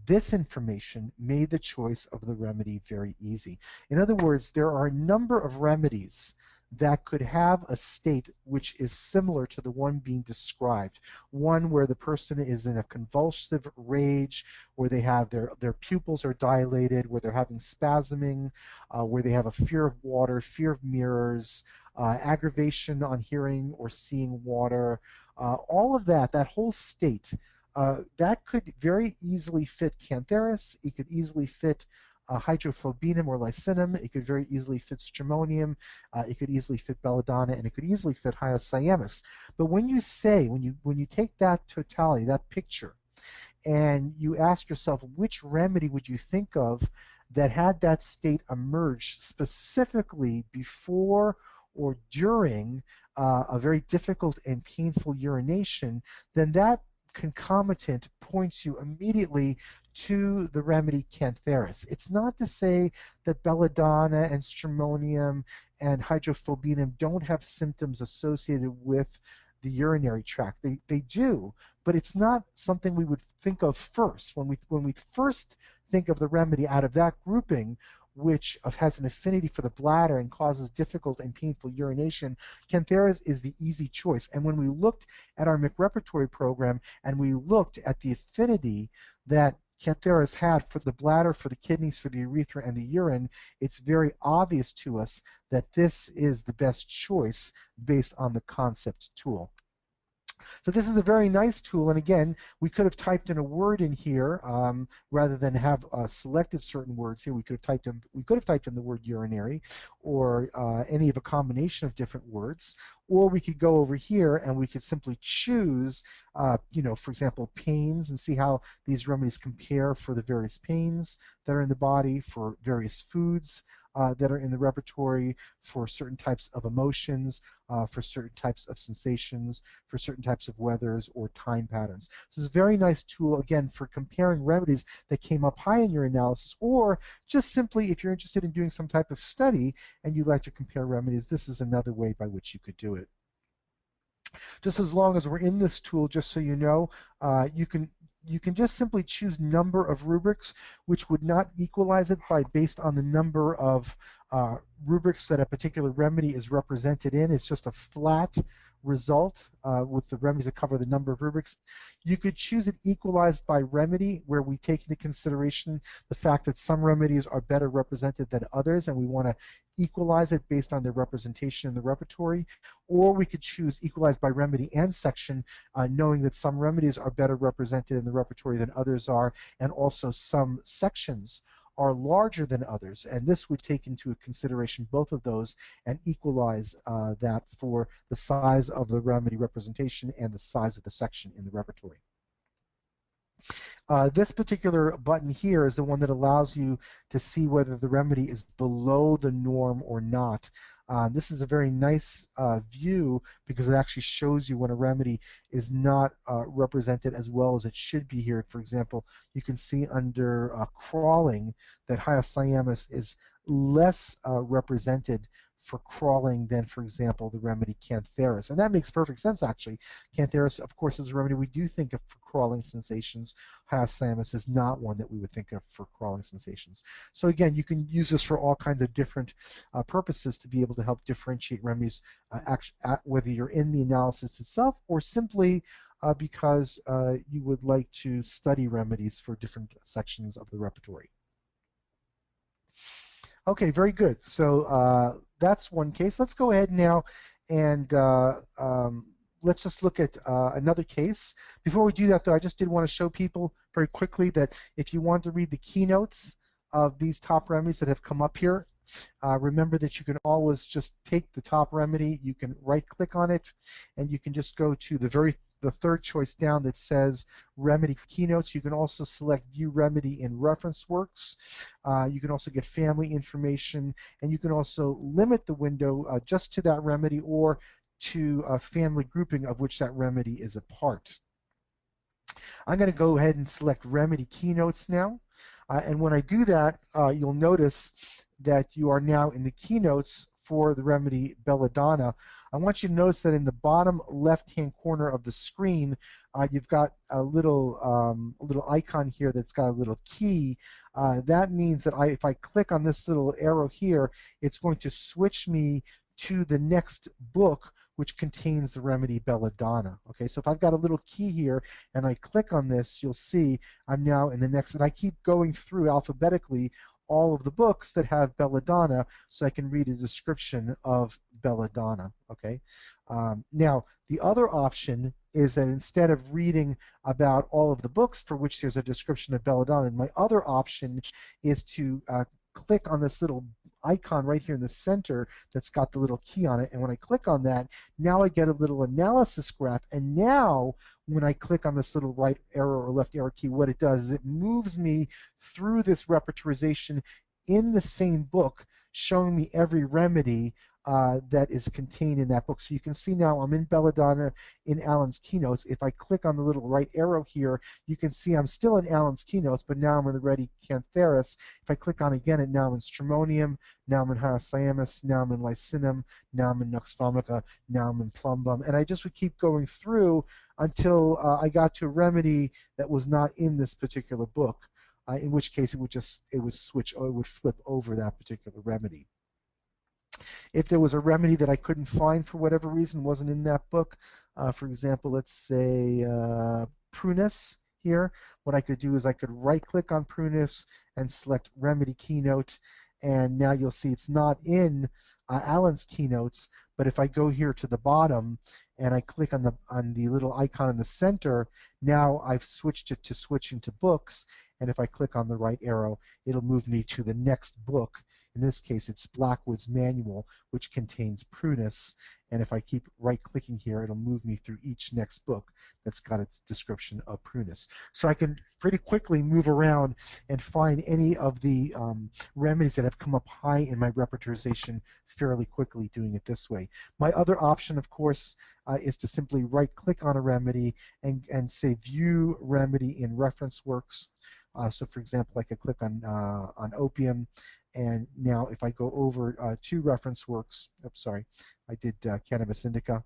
This information made the choice of the remedy very easy. In other words, there are a number of remedies that could have a state which is similar to the one being described. One where the person is in a convulsive rage, where they have their pupils are dilated, where they're having spasming, where they have a fear of water, fear of mirrors, aggravation on hearing or seeing water. All of that whole state, that could very easily fit Cantharis. It could easily fit hydrophobinum or lycinum. It could very easily fit stramonium. It could easily fit belladonna, and it could easily fit hyoscyamus. But when you say, when you take that totality, that picture, and you ask yourself, which remedy would you think of that had that state emerge specifically before or during a very difficult and painful urination, then that concomitant points you immediately to the remedy Cantharis. It's not to say that belladonna and stramonium and hydrophobinum don't have symptoms associated with the urinary tract. They do, but it's not something we would think of first. When we first think of the remedy out of that grouping, which has an affinity for the bladder and causes difficult and painful urination, Cantheras is the easy choice. And when we looked at our MacRepertory program and we looked at the affinity that Cantheras had for the bladder, for the kidneys, for the urethra, and the urine, it's very obvious to us that this is the best choice based on the concept tool. So this is a very nice tool, and again, we could have typed in a word in here rather than have selected certain words here. We could have typed in the word urinary, or any of a combination of different words, or we could go over here and we could simply choose, for example, pains, and see how these remedies compare for the various pains that are in the body, for various foods that are in the repertory, for certain types of emotions, for certain types of sensations, for certain types of weathers or time patterns. So it's a very nice tool, again, for comparing remedies that came up high in your analysis, or just simply if you're interested in doing some type of study and you'd like to compare remedies, this is another way by which you could do it. Just as long as we're in this tool, just so you know, you can just simply choose number of rubrics, which would not equalize it based on the number of rubrics that a particular remedy is represented in. It's just a flat result with the remedies that cover the number of rubrics. You could choose it equalized by remedy, where we take into consideration the fact that some remedies are better represented than others, and we want to equalize it based on their representation in the repertory. Or we could choose equalized by remedy and section, knowing that some remedies are better represented in the repertory than others are, and also some sections are larger than others, and this would take into consideration both of those and equalize that for the size of the remedy representation and the size of the section in the repertory. This particular button here is the one that allows you to see whether the remedy is below the norm or not. This is a very nice view because it actually shows you when a remedy is not represented as well as it should be here. For example, you can see under crawling that hyoscyamus is less represented for crawling than, for example, the remedy Cantheras. And that makes perfect sense, actually. Cantheras, of course, is a remedy we do think of for crawling sensations. Hyoscyamus is not one that we would think of for crawling sensations. So again, you can use this for all kinds of different purposes to be able to help differentiate remedies, whether you're in the analysis itself or simply because you would like to study remedies for different sections of the repertory. Okay, very good. So that's one case. Let's go ahead now and let's just look at another case. Before we do that, though, I just did want to show people very quickly that if you want to read the keynotes of these top remedies that have come up here, remember that you can always just take the top remedy, you can right-click on it, and you can just go to the third choice down that says Remedy Keynotes. You can also select View Remedy in ReferenceWorks. You can also get family information, and you can also limit the window just to that remedy or to a family grouping of which that remedy is a part. I'm going to go ahead and select Remedy Keynotes now, and when I do that, you'll notice that you are now in the keynotes for the remedy Belladonna. I want you to notice that in the bottom left-hand corner of the screen, you've got a little icon here that's got a little key. That means that if I click on this little arrow here, it's going to switch me to the next book, which contains the remedy Belladonna. Okay, so if I've got a little key here and I click on this, you'll see I'm now in the next, and I keep going through alphabetically all of the books that have Belladonna so I can read a description of Belladonna. Okay. Now, the other option is that instead of reading about all of the books for which there's a description of Belladonna, my other option is to click on this little icon right here in the center that's got the little key on it, and when I click on that, now I get a little analysis graph, and now when I click on this little right arrow or left arrow key, what it does is it moves me through this repertorization in the same book, showing me every remedy that is contained in that book. So you can see now I'm in Belladonna in Alan's keynotes. If I click on the little right arrow here, you can see I'm still in Alan's keynotes, but now I'm in the Remedy Cantheras. If I click on again, and now I'm in Stramonium, now I'm in Hyoscyamus, now I'm in Lycinum, now I'm in Nux vomica, now I'm in Plumbum, and I just would keep going through until I got to a remedy that was not in this particular book. in which case it would flip over that particular remedy. If there was a remedy that I couldn't find for whatever reason, wasn't in that book, for example, let's say prunus here, what I could do is I could right-click on prunus and select remedy keynote, and now you'll see it's not in Alan's keynotes, but if I go here to the bottom and I click on the little icon in the center, now I've switched it to switching to books, and if I click on the right arrow, it'll move me to the next book. In this case, it's Blackwood's Manual, which contains prunus, and if I keep right-clicking here, it'll move me through each next book that's got its description of prunus. So I can pretty quickly move around and find any of the remedies that have come up high in my repertorization fairly quickly doing it this way. My other option, of course, is to simply right-click on a remedy and say View Remedy in ReferenceWorks. So for example, I could click on opium, and now if I go over to ReferenceWorks, oops, sorry, I did cannabis indica.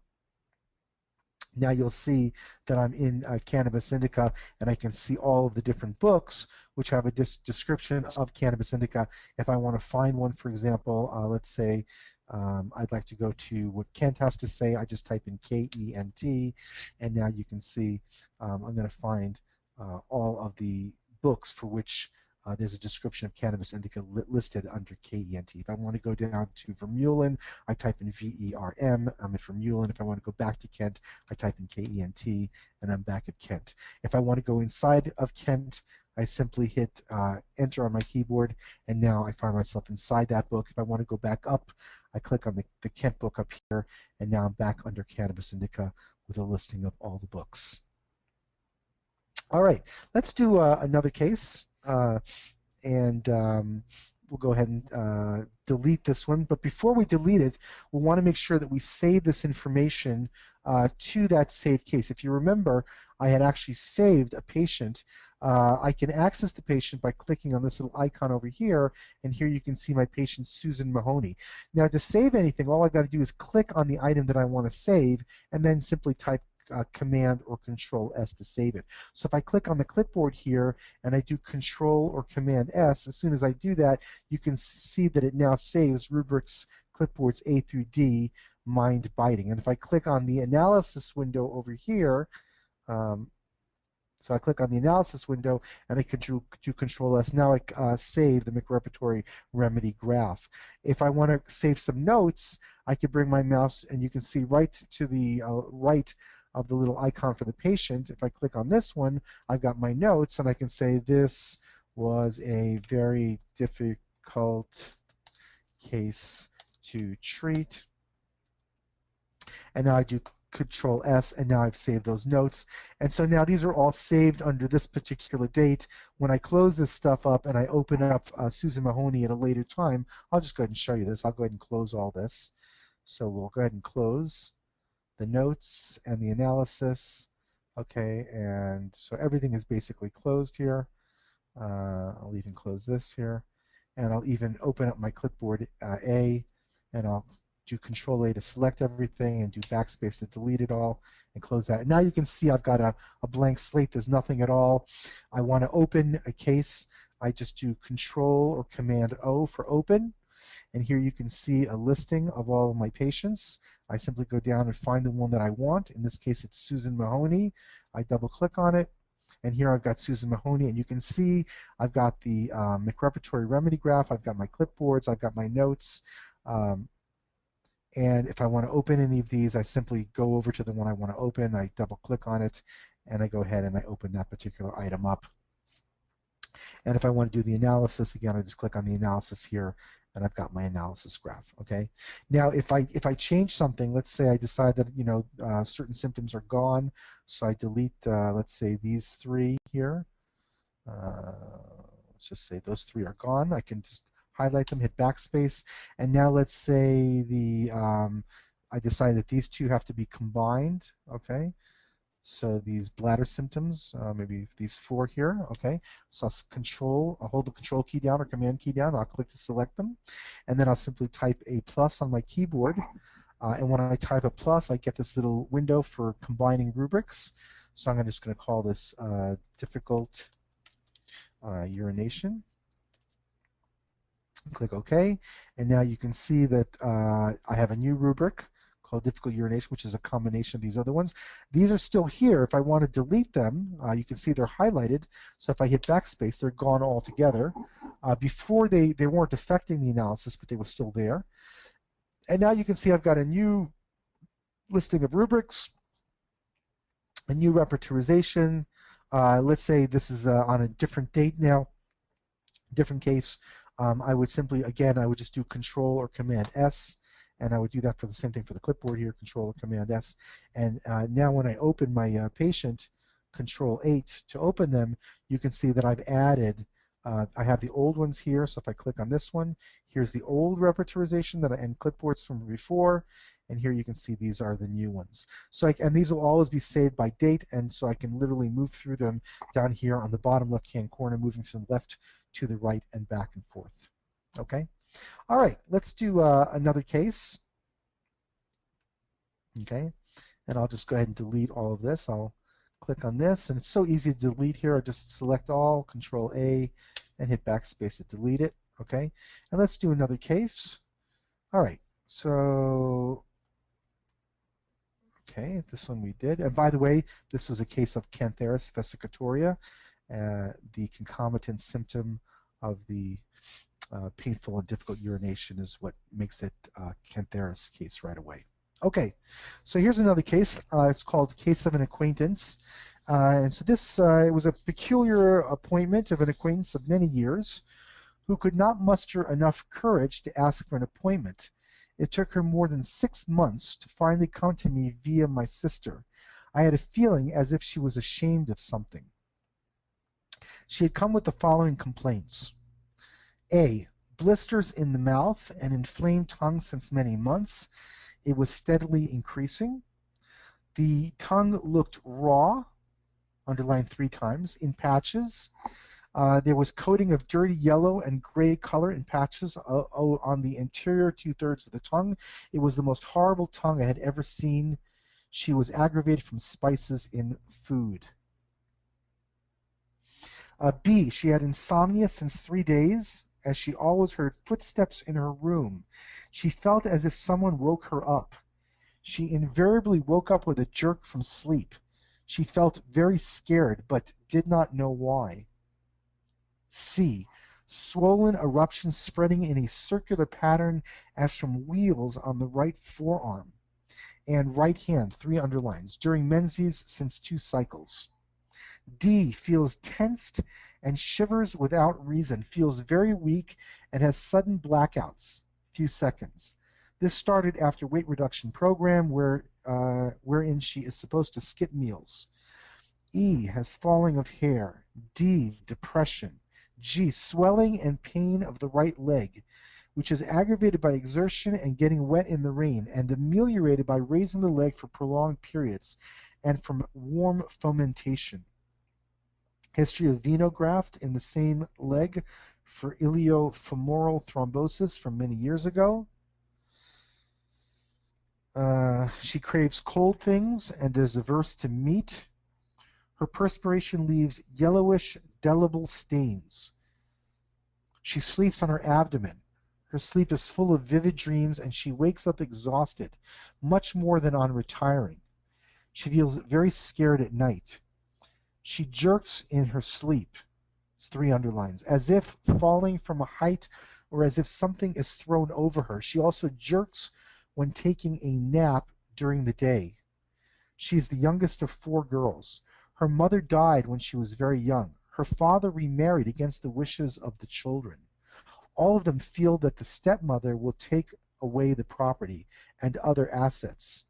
Now you'll see that I'm in cannabis indica, and I can see all of the different books which have a description of cannabis indica. If I want to find one, for example, let's say I'd like to go to what Kent has to say, I just type in K-E-N-T, and now you can see I'm going to find all of the books for which there's a description of cannabis indica listed under KENT. If I want to go down to Vermeulen, I type in VERM. I'm at Vermeulen. If I want to go back to Kent, I type in KENT, and I'm back at Kent. If I want to go inside of Kent, I simply hit Enter on my keyboard, and now I find myself inside that book. If I want to go back up, I click on the Kent book up here, and now I'm back under cannabis indica with a listing of all the books. All right, let's do another case, and we'll go ahead and delete this one. But before we delete it, we'll want to make sure that we save this information to that saved case. If you remember, I had actually saved a patient. I can access the patient by clicking on this little icon over here, and here you can see my patient, Susan Mahoney. Now, to save anything, all I've got to do is click on the item that I want to save, and then simply type Command or Control S to save it. So if I click on the clipboard here and I do Control or Command S, as soon as I do that, you can see that it now saves rubrics clipboards A through D, mind biting. And if I click on the analysis window over here, so I click on the analysis window and I could do Control S. Now I save the MacRepertory remedy graph. If I want to save some notes, I could bring my mouse and you can see right to the right of the little icon for the patient. If I click on this one, I've got my notes, and I can say this was a very difficult case to treat. And now I do Control S, and now I've saved those notes. And so now these are all saved under this particular date. When I close this stuff up and I open up Susan Mahoney at a later time, I'll just go ahead and show you this. I'll go ahead and close all this. So we'll go ahead and close the notes and the analysis. Okay, and so everything is basically closed here. I'll even close this here, and I'll even open up my clipboard A, and I'll do Control A to select everything and do backspace to delete it all and close that. And now you can see I've got a blank slate. There's nothing at all. I want to open a case. I just do Control or Command O for open. And here you can see a listing of all of my patients. I simply go down and find the one that I want. In this case, it's Susan Mahoney. I double click on it. And here I've got Susan Mahoney, and you can see I've got the MacRepertory remedy graph. I've got my clipboards. I've got my notes. And if I want to open any of these, I simply go over to the one I want to open. I double click on it, and I go ahead and I open that particular item up. And if I want to do the analysis, again, I just click on the analysis here, and I've got my analysis graph. Okay. Now, if I change something, let's say I decide that certain symptoms are gone, so I delete, let's say these three here. Let's just say those three are gone. I can just highlight them, hit backspace, and now let's say I decide that these two have to be combined. Okay. So these bladder symptoms, maybe these four here, okay? So I'll hold the Control key down or Command key down, I'll click to select them, and then I'll simply type a plus on my keyboard, and when I type a plus, I get this little window for combining rubrics. So I'm just going to call this difficult urination. Click OK, and now you can see that I have a new rubric called difficult urination, which is a combination of these other ones. These are still here. If I want to delete them, you can see they're highlighted. So if I hit backspace, they're gone altogether. Before they weren't affecting the analysis, but they were still there. And now you can see I've got a new listing of rubrics, a new repertorization. Let's say this is on a different date now, different case. I would simply, again, I would just do Control or Command S, and I would do that for the same thing for the clipboard here, Control or Command S. And now when I open my patient, Control 8 to open them, you can see that I've added, I have the old ones here, so if I click on this one, here's the old repertorization that and clipboards from before, and here you can see these are the new ones. So and these will always be saved by date, and so I can literally move through them down here on the bottom left-hand corner, moving from the left to the right and back and forth. Okay? All right, let's do another case. Okay, and I'll just go ahead and delete all of this. I'll click on this, and it's so easy to delete here. I just select all, Control A, and hit backspace to delete it. Okay, and let's do another case. All right, so okay, this one we did. And by the way, this was a case of Cantharis vesicatoria, the concomitant symptom of the painful and difficult urination is what makes it Cantharis case right away. Okay, so here's another case. It's called Case of an Acquaintance. And so this it was a peculiar appointment of an acquaintance of many years who could not muster enough courage to ask for an appointment. It took her more than 6 months to finally come to me via my sister. I had a feeling as if she was ashamed of something. She had come with the following complaints. A. Blisters in the mouth and inflamed tongue since many months. It was steadily increasing. The tongue looked raw, underlined 3 times, in patches. There was coating of dirty yellow and gray color in patches on the interior 2/3 of the tongue. It was the most horrible tongue I had ever seen. She was aggravated from spices in food. B, she had insomnia since 3 days, as she always heard footsteps in her room. She felt as if someone woke her up. She invariably woke up with a jerk from sleep. She felt very scared, but did not know why. C, swollen eruptions spreading in a circular pattern as from wheels on the right forearm and right hand, 3 underlines, during menses since 2 cycles. D, feels tensed and shivers without reason, feels very weak and has sudden blackouts, few seconds. This started after weight reduction program wherein she is supposed to skip meals. E, has falling of hair. D, depression. G, swelling and pain of the right leg, which is aggravated by exertion and getting wet in the rain, and ameliorated by raising the leg for prolonged periods and from warm fomentation. History of venograft in the same leg for iliofemoral thrombosis from many years ago. She craves cold things and is averse to meat. Her perspiration leaves yellowish, delible stains. She sleeps on her abdomen. Her sleep is full of vivid dreams, and she wakes up exhausted, much more than on retiring. She feels very scared at night. She jerks in her sleep. It's 3 underlines, as if falling from a height or as if something is thrown over her. She also jerks when taking a nap during the day. She is the youngest of 4 girls. Her mother died when she was very young. Her father remarried against the wishes of the children. All of them feel that the stepmother will take away the property and other assets.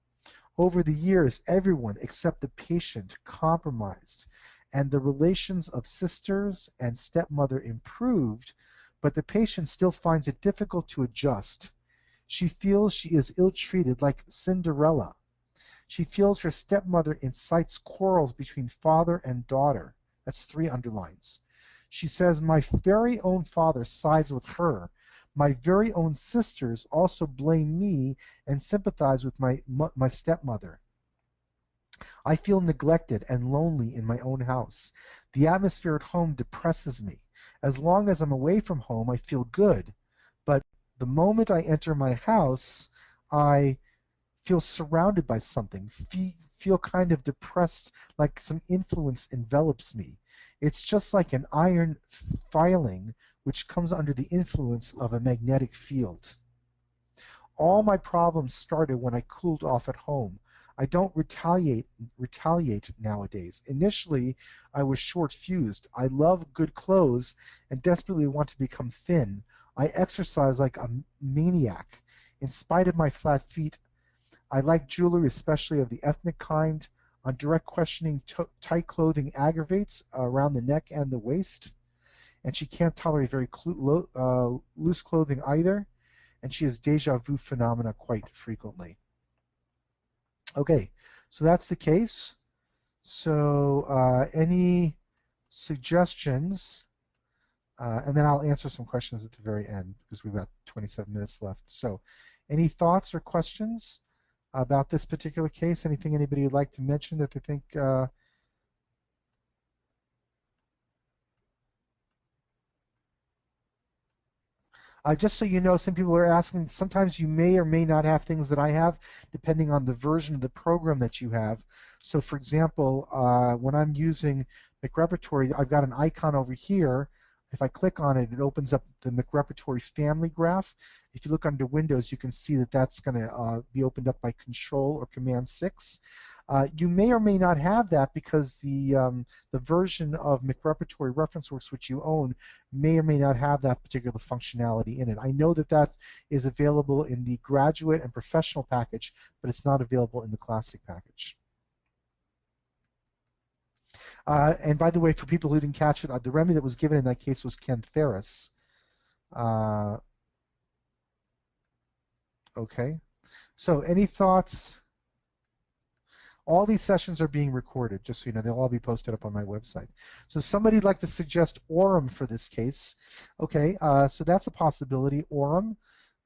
Over the years, everyone except the patient compromised, and the relations of sisters and stepmother improved, but the patient still finds it difficult to adjust. She feels she is ill-treated, like Cinderella. She feels her stepmother incites quarrels between father and daughter. That's 3 underlines. She says, my very own father sides with her. My very own sisters also blame me and sympathize with my stepmother. I feel neglected and lonely in my own house. The atmosphere at home depresses me. As long as I'm away from home, I feel good. But the moment I enter my house, I feel surrounded by something, feel kind of depressed, like some influence envelops me. It's just like an iron filing which comes under the influence of a magnetic field. All my problems started when I cooled off at home. I don't retaliate nowadays. Initially, I was short-fused. I love good clothes and desperately want to become thin. I exercise like a maniac. In spite of my flat feet, I like jewelry, especially of the ethnic kind. On direct questioning, tight clothing aggravates around the neck and the waist, and she can't tolerate very loose clothing either, and she has deja vu phenomena quite frequently. Okay, so that's the case. So any suggestions? And then I'll answer some questions at the very end because we've got 27 minutes left. So any thoughts or questions about this particular case? Anything anybody would like to mention that they think just so you know, some people are asking, sometimes you may or may not have things that I have, depending on the version of the program that you have. So for example, when I'm using MacRepertory, I've got an icon over here. If I click on it, it opens up the MacRepertory family graph. If you look under Windows, you can see that that's going to be opened up by Control or Command 6. You may or may not have that because the version of MacRepertory ReferenceWorks which you own may or may not have that particular functionality in it. I know that that is available in the graduate and professional package, but it's not available in the classic package. And by the way, for people who didn't catch it, the remedy that was given in that case was cantharis. Okay. So any thoughts? All these sessions are being recorded, just so you know. They'll all be posted up on my website. So somebody'd like to suggest Orem for this case. Okay, so that's a possibility, Orem.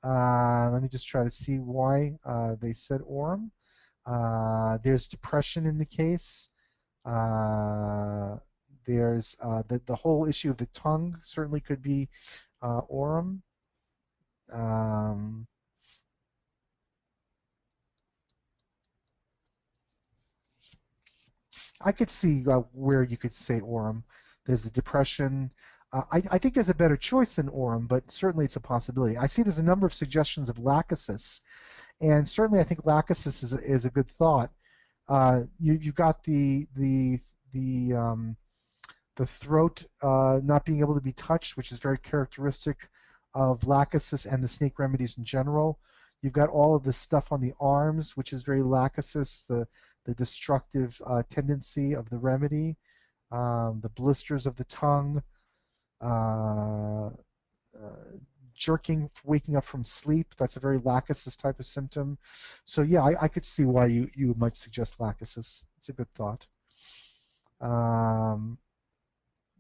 Let me just try to see why they said Orem. There's depression in the case. There's the whole issue of the tongue certainly could be Orem. I could see where you could say Orem. There's the depression. I think there's a better choice than Orem, but certainly it's a possibility. I see there's a number of suggestions of lachesis, and certainly I think lachesis is a good thought. You've got the throat not being able to be touched, which is very characteristic of lachesis and the snake remedies in general. You've got all of this stuff on the arms, which is very lachesis, the destructive tendency of the remedy, the blisters of the tongue, jerking, waking up from sleep. That's a very lachesis type of symptom. So yeah, I could see why you might suggest lachesis. It's a good thought.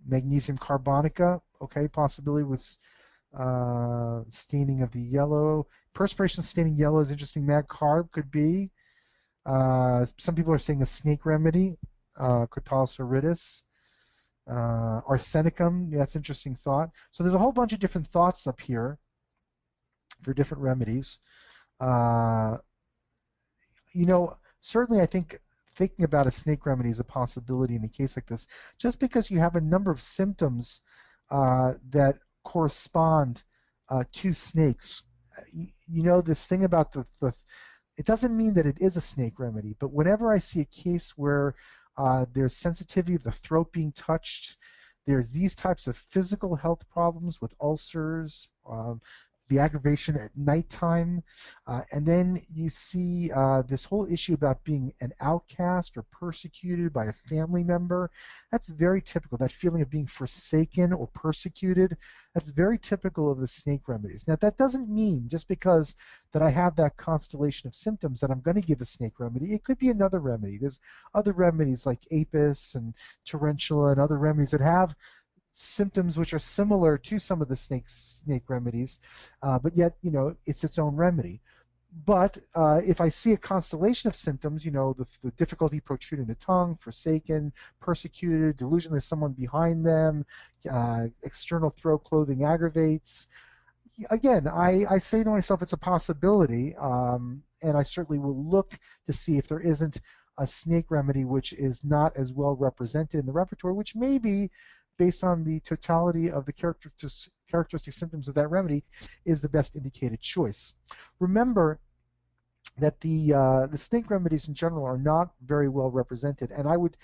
Magnesium carbonica, okay, possibility with staining of the yellow. Perspiration staining yellow is interesting. Mag carb could be. Some people are saying a snake remedy, Crotalus iridis. Arsenicum, yeah, that's an interesting thought. So there's a whole bunch of different thoughts up here for different remedies. You know, certainly I think thinking about a snake remedy is a possibility in a case like this, just because you have a number of symptoms that correspond to snakes. You know, this thing about it doesn't mean that it is a snake remedy, but whenever I see a case where there's sensitivity of the throat being touched, there's these types of physical health problems with ulcers, the aggravation at nighttime, and then you see this whole issue about being an outcast or persecuted by a family member. That's very typical, that feeling of being forsaken or persecuted. That's very typical of the snake remedies. Now, that doesn't mean just because that I have that constellation of symptoms that I'm going to give a snake remedy. It could be another remedy. There's other remedies like apis and tarantula and other remedies that have symptoms which are similar to some of the snake remedies, but yet, you know, it's its own remedy. But if I see a constellation of symptoms, you know, the difficulty protruding the tongue, forsaken, persecuted, delusion there's someone behind them, external throat clothing aggravates, again, I say to myself it's a possibility, and I certainly will look to see if there isn't a snake remedy which is not as well represented in the repertoire, which may be, based on the totality of the characteristic symptoms of that remedy, is the best indicated choice. Remember that the snake remedies in general are not very well represented, and I would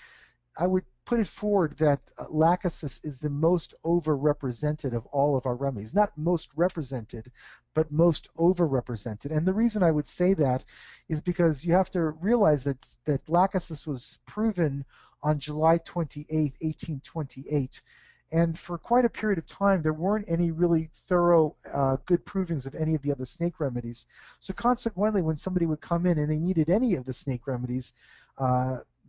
put it forward that lachesis is the most overrepresented of all of our remedies. Not most represented, but most overrepresented. And the reason I would say that is because you have to realize that lachesis was proven on July 28, 1828. And for quite a period of time, there weren't any really thorough, good provings of any of the other snake remedies. So consequently, when somebody would come in and they needed any of the snake remedies,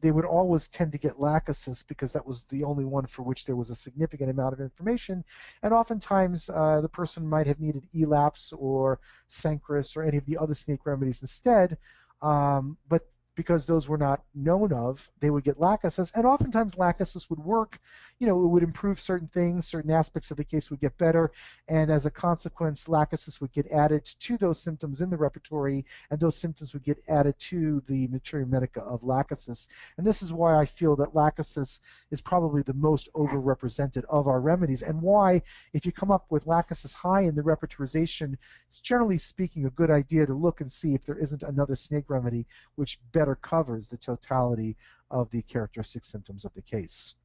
they would always tend to get lachesis because that was the only one for which there was a significant amount of information. And oftentimes, the person might have needed elapse or sancris or any of the other snake remedies instead. But because those were not known of, they would get lachesis, and oftentimes lachesis would work. You know, it would improve certain things, certain aspects of the case would get better, and as a consequence, lachesis would get added to those symptoms in the repertory, and those symptoms would get added to the materia medica of lachesis. And this is why I feel that lachesis is probably the most overrepresented of our remedies, and why, if you come up with lachesis high in the repertorization, it's generally speaking a good idea to look and see if there isn't another snake remedy which better covers the totality of the characteristic symptoms of the case.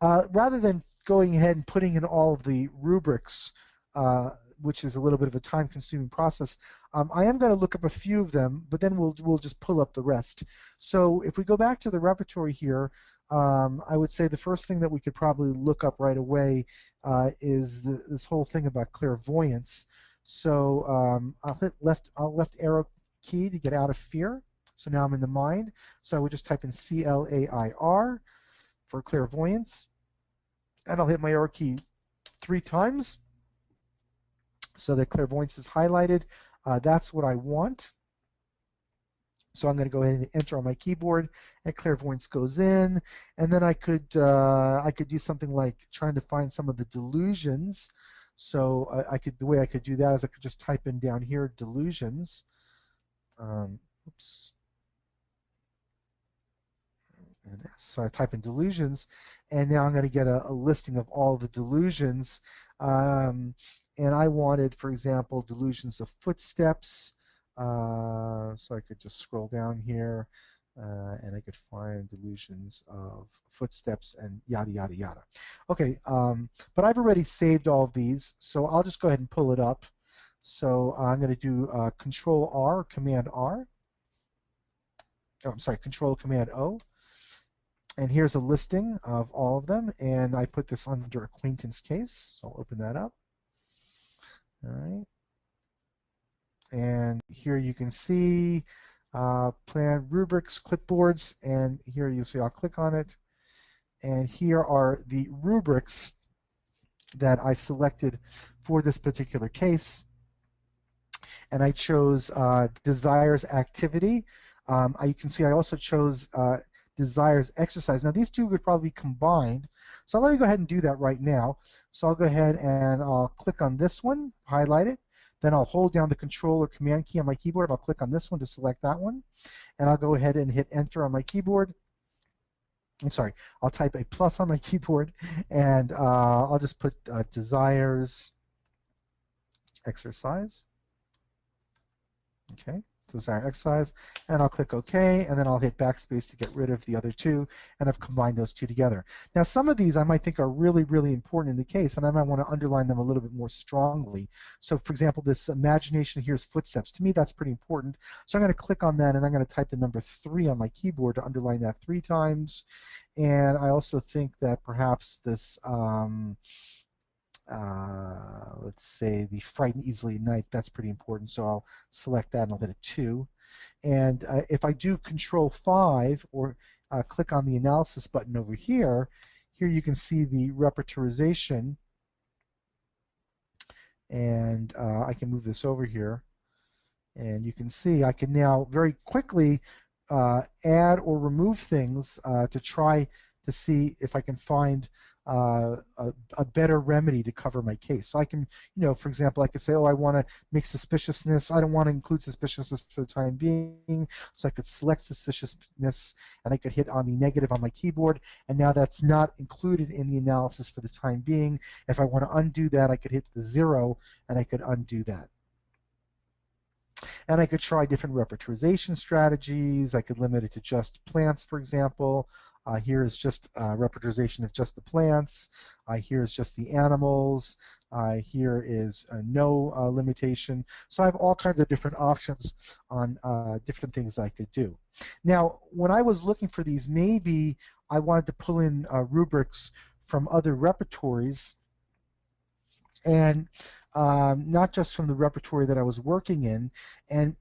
Rather than going ahead and putting in all of the rubrics, which is a little bit of a time-consuming process, I am going to look up a few of them, but then we'll just pull up the rest. So if we go back to the repertory here, I would say the first thing that we could probably look up right away is this whole thing about clairvoyance. So I'll hit left arrow key to get out of fear. So now I'm in the mind. So I would just type in CLAIR for clairvoyance. And I'll hit my arrow key 3 times so that clairvoyance is highlighted. That's what I want. So I'm going to go ahead and enter on my keyboard, and clairvoyance goes in. And then I could do something like trying to find some of the delusions. So the way I could do that is I could just type in down here delusions. Oops. So I type in delusions, and now I'm going to get a listing of all the delusions. And I wanted, for example, delusions of footsteps. So I could just scroll down here, and I could find delusions of footsteps and yada, yada, yada. Okay, but I've already saved all of these, so I'll just go ahead and pull it up. So I'm going to do Control R, Command R. Oh, I'm sorry, Control Command O. And here's a listing of all of them, and I put this under acquaintance case, so I'll open that up. All right. And here you can see plan rubrics, clipboards, and here you'll see I'll click on it. And here are the rubrics that I selected for this particular case. And I chose desires activity. You can see I also chose desires exercise. Now these two would probably be combined. So let me go ahead and do that right now. So I'll go ahead and I'll click on this one, highlight it. Then I'll hold down the Control or Command key on my keyboard. I'll click on this one to select that one. And I'll go ahead and hit Enter on my keyboard. I'm sorry, I'll type a plus on my keyboard, and I'll just put desires exercise. Okay, desire exercise, and I'll click OK, and then I'll hit backspace to get rid of the other two, and I've combined those two together. Now some of these I might think are really, really important in the case, and I might want to underline them a little bit more strongly. So for example, this imagination here's footsteps. To me, that's pretty important. So I'm going to click on that, and I'm going to type the number 3 on my keyboard to underline that 3 times. And I also think that perhaps this let's say the frighten easily at night, that's pretty important, so I'll select that and I'll hit a 2. And if I do Control 5 or click on the analysis button over here, you can see the repertorization, and I can move this over here. And you can see I can now very quickly add or remove things to try to see if I can find a better remedy to cover my case. So I can, for example, I could say, oh, I want to make suspiciousness. I don't want to include suspiciousness for the time being. So I could select suspiciousness, and I could hit on the negative on my keyboard, and now that's not included in the analysis for the time being. If I want to undo that, I could hit the 0, and I could undo that. And I could try different repertorization strategies. I could limit it to just plants, for example. Here is just repertorization of just the plants. Here is just the animals. Here is no limitation. So I have all kinds of different options on different things I could do. Now, when I was looking for these, maybe I wanted to pull in rubrics from other repertories, and not just from the repertory that I was working in. And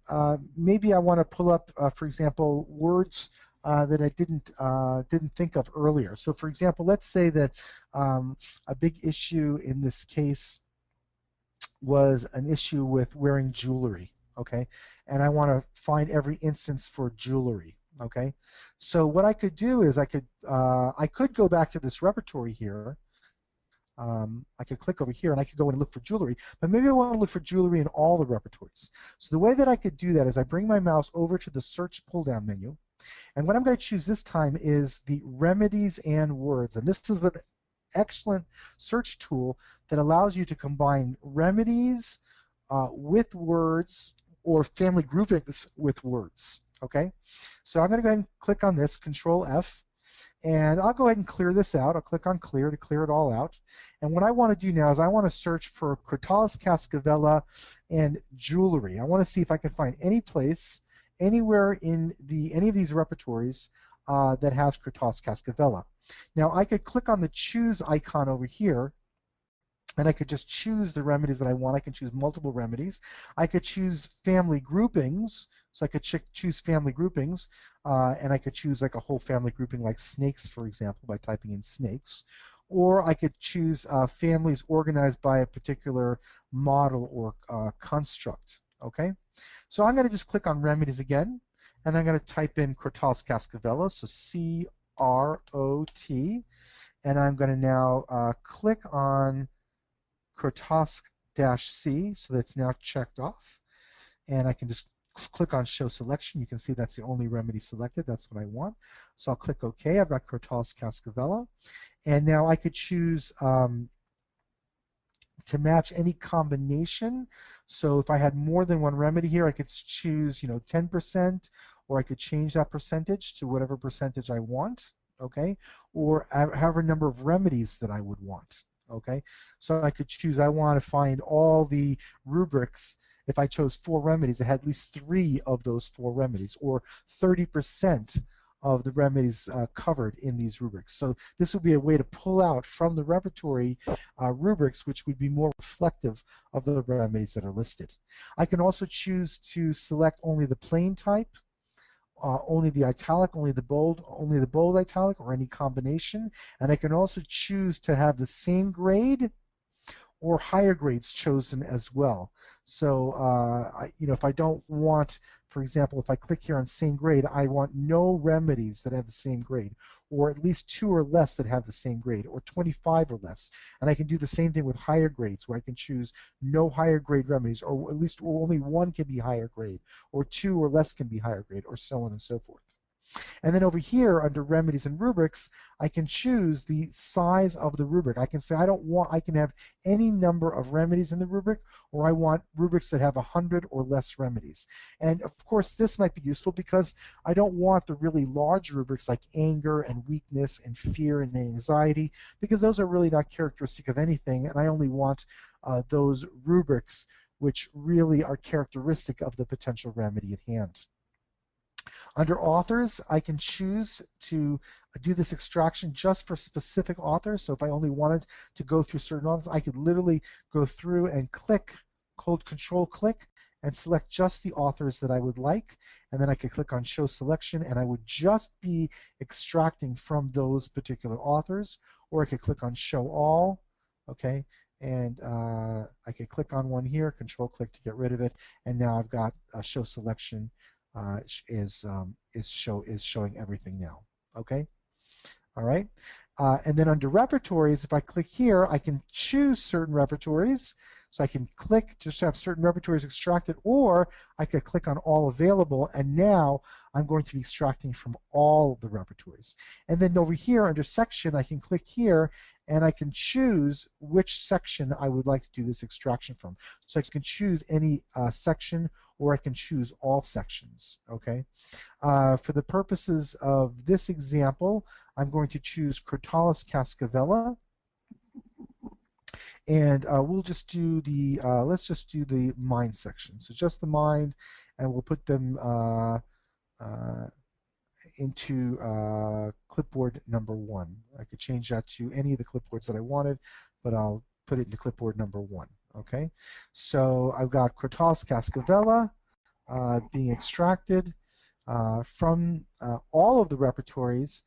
maybe I want to pull up, for example, words that I didn't think of earlier. So, for example, let's say that a big issue in this case was an issue with wearing jewelry, okay? And I want to find every instance for jewelry, okay? So what I could do is I could go back to this repertory here. I could click over here and I could go in and look for jewelry, but maybe I want to look for jewelry in all the repertories. So the way that I could do that is I bring my mouse over to the search pull-down menu, and what I'm going to choose this time is the remedies and words. And this is an excellent search tool that allows you to combine remedies with words or family groupings with words, okay? So I'm going to go ahead and click on this, Control F, and I'll go ahead and clear this out. I'll click on clear to clear it all out. And what I want to do now is I want to search for Crotalus cascavella and jewelry. I want to see if I can find any place, anywhere in any of these repertories that has Crotalus cascavella. Now I could click on the choose icon over here, and I could just choose the remedies that I want. I can choose multiple remedies. I could choose family groupings. So I could choose family groupings, and I could choose like a whole family grouping like snakes, for example, by typing in snakes. Or I could choose families organized by a particular model or construct, okay? So I'm going to just click on remedies again, and I'm going to type in Crotalus cascavella, so C-R-O-T, and I'm going to now click on Crotalus-C, so that's now checked off, and I can just click on Show Selection. You can see that's the only remedy selected. That's what I want. So I'll click OK. I've got Crotalus cascavella, and now I could choose to match any combination. So if I had more than one remedy here, I could choose, 10%, or I could change that percentage to whatever percentage I want, okay? Or however number of remedies that I would want, okay? So I could choose, I want to find all the rubrics. If I chose 4 remedies, it had at least 3 of those 4 remedies, or 30% of the remedies covered in these rubrics. So this would be a way to pull out from the repertory rubrics, which would be more reflective of the remedies that are listed. I can also choose to select only the plain type, only the italic, only the bold italic, or any combination. And I can also choose to have the same grade or higher grades chosen as well. So, if I don't want, for example, if I click here on same grade, I want no remedies that have the same grade, or at least 2 or less that have the same grade, or 25 or less. And I can do the same thing with higher grades, where I can choose no higher grade remedies, or at least only 1 can be higher grade, or 2 or less can be higher grade, or so on and so forth. And then over here under remedies and rubrics, I can choose the size of the rubric. I can say I can have any number of remedies in the rubric, or I want rubrics that have 100 or less remedies. And of course this might be useful because I don't want the really large rubrics like anger and weakness and fear and anxiety, because those are really not characteristic of anything, and I only want those rubrics which really are characteristic of the potential remedy at hand. Under authors, I can choose to do this extraction just for specific authors. So if I only wanted to go through certain authors, I could literally go through and Control click, and select just the authors that I would like. And then I could click on Show Selection, and I would just be extracting from those particular authors. Or I could click on Show All, okay? and I can click on one here, control click to get rid of it, and now I've got show selection is showing everything now. Okay, all right. And then under repertories, if I click here, I can choose certain repertories. So I can click just to have certain repertories extracted, or I could click on all available, and now I'm going to be extracting from all the repertories. And then over here under section, I can click here and I can choose which section I would like to do this extraction from. So I can choose any section, or I can choose all sections, okay? For the purposes of this example, I'm going to choose Crotalus cascavella, and we'll just do the, let's just do the mind section. So just the mind, and we'll put them into clipboard number 1. I could change that to any of the clipboards that I wanted, but I'll put it into clipboard number 1, okay? So I've got Crotalus cascavella being extracted from all of the repertories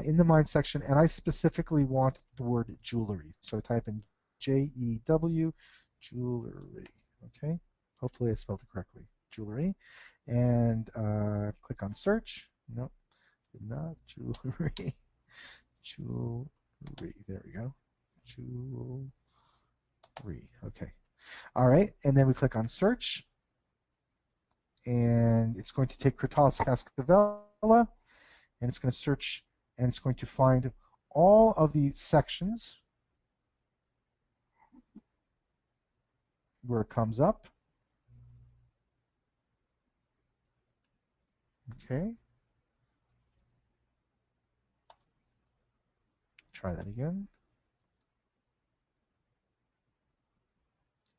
in the mind section, and I specifically want the word jewelry. So I type in J-E-W, jewelry, okay? Hopefully I spelled it correctly, jewelry. And click on search. Nope, did not, jewelry. Jewelry, there we go. Jewelry, okay. All right, and then we click on search, and it's going to take Crotalus cascavella, and it's going to search, and it's going to find all of the sections where it comes up. Okay. Try that again.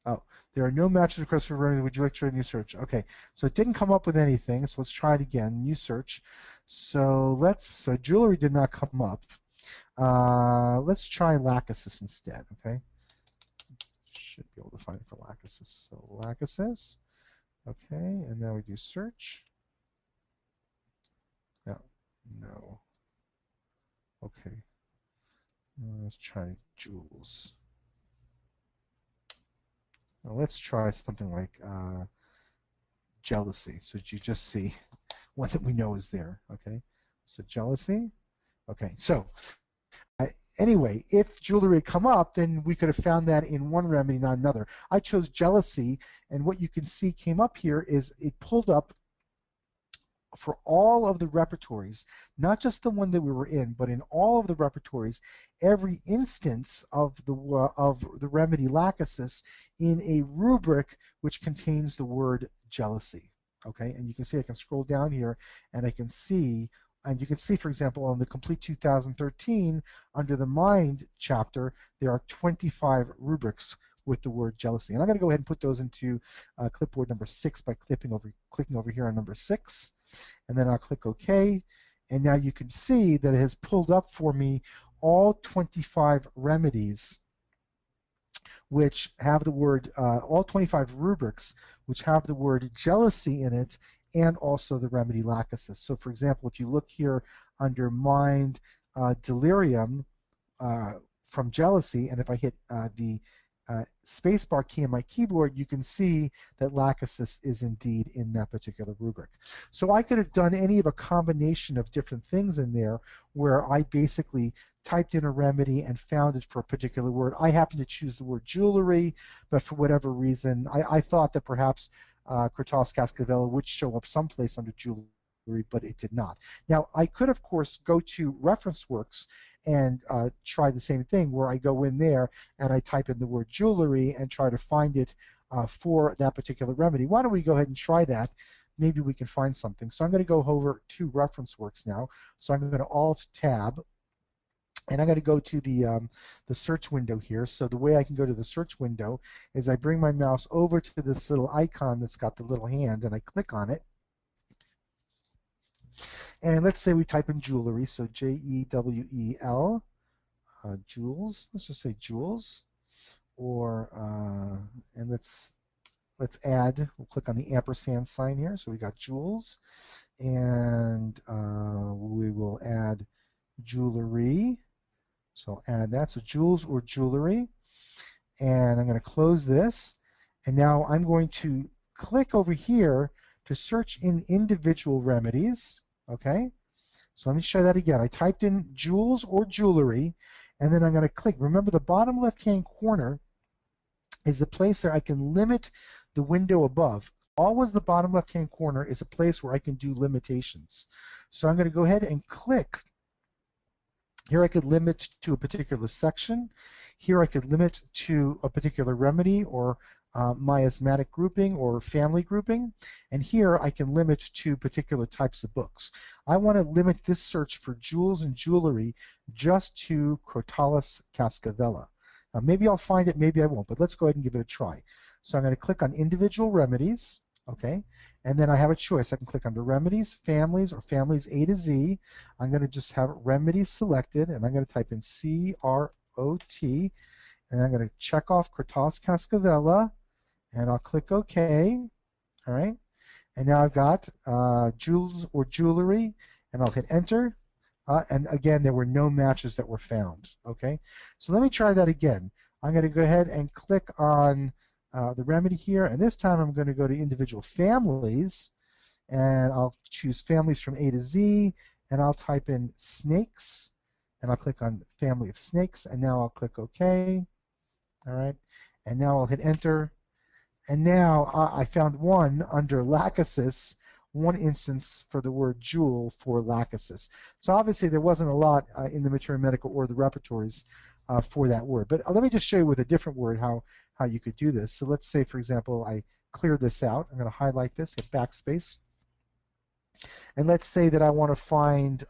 Oh, there are no matches requests for remedy. Would you like to try a new search? Okay, so it didn't come up with anything, so let's try it again. New search. So jewelry did not come up. Let's try lachesis instead, okay? Should be able to find it for lachesis. So lachesis, okay, and now we do search. No, no. Okay, let's try jewels. Now let's try something like jealousy, so that you just see one that we know is there, okay? So jealousy, okay, so anyway, if jewelry had come up, then we could have found that in one remedy, not another. I chose jealousy, and what you can see came up here is it pulled up for all of the repertories, not just the one that we were in, but in all of the repertories, every instance of the remedy lachesis in a rubric which contains the word jealousy. Okay, and you can see I can scroll down here and I can see, and you can see, for example, on the Complete 2013, under the Mind chapter, there are 25 rubrics with the word jealousy. And I'm going to go ahead and put those into clipboard number 6 by clicking over here on number 6. And then I'll click OK. And now you can see that it has pulled up for me all 25 remedies which have the word, all 25 rubrics which have the word jealousy in it, and also the remedy lachesis. So for example, if you look here under mind delirium from jealousy, and if I hit the spacebar key on my keyboard, you can see that lachesis is indeed in that particular rubric. So I could have done any of a combination of different things in there where I basically typed in a remedy and found it for a particular word. I happened to choose the word jewelry, but for whatever reason, I thought that perhaps Crotalus cascavella would show up someplace under jewelry, but it did not. Now, I could, of course, go to ReferenceWorks and try the same thing, where I go in there and I type in the word jewelry and try to find it for that particular remedy. Why don't we go ahead and try that? Maybe we can find something. So I'm going to go over to ReferenceWorks now. So I'm going to Alt-Tab, and I'm going to go to the search window here. So the way I can go to the search window is I bring my mouse over to this little icon that's got the little hand, and I click on it. And let's say we type in jewelry, so J-E-W-E-L, jewels. Let's just say jewels, or and let's add. We'll click on the ampersand sign here. So we got jewels, and we will add jewelry. So add that. So jewels or jewelry, and I'm going to close this. And now I'm going to click over here to search in individual remedies. Okay, so let me show that again. I typed in jewels or jewelry, and then I'm going to click. Remember, the bottom left-hand corner is the place where I can limit the window above. Always the bottom left-hand corner is a place where I can do limitations. So I'm going to go ahead and click. Here I could limit to a particular section. Here I could limit to a particular remedy or miasmatic grouping or family grouping. And here I can limit to particular types of books. I want to limit this search for jewels and jewelry just to Crotalus cascavella. Now maybe I'll find it, maybe I won't, but let's go ahead and give it a try. So I'm going to click on individual remedies, okay? And then I have a choice. I can click under remedies, families, or families A to Z. I'm going to just have remedies selected, and I'm going to type in C-R-O-T, and I'm going to check off Crotalus cascavella, and I'll click OK, all right? And now I've got jewels or jewelry, and I'll hit enter. And again, there were no matches that were found, okay? So let me try that again. I'm going to go ahead and click on the remedy here, and this time I'm going to go to individual families, and I'll choose families from A to Z, and I'll type in snakes, and I'll click on family of snakes, and now I'll click OK, all right? And now I'll hit enter, and now I found one under lachesis, one instance for the word jewel for lachesis. So obviously there wasn't a lot in the Material Medical or the repertories for that word. But let me just show you with a different word how you could do this. So let's say, for example, I clear this out. I'm going to highlight this, hit backspace. And let's say that I want to find,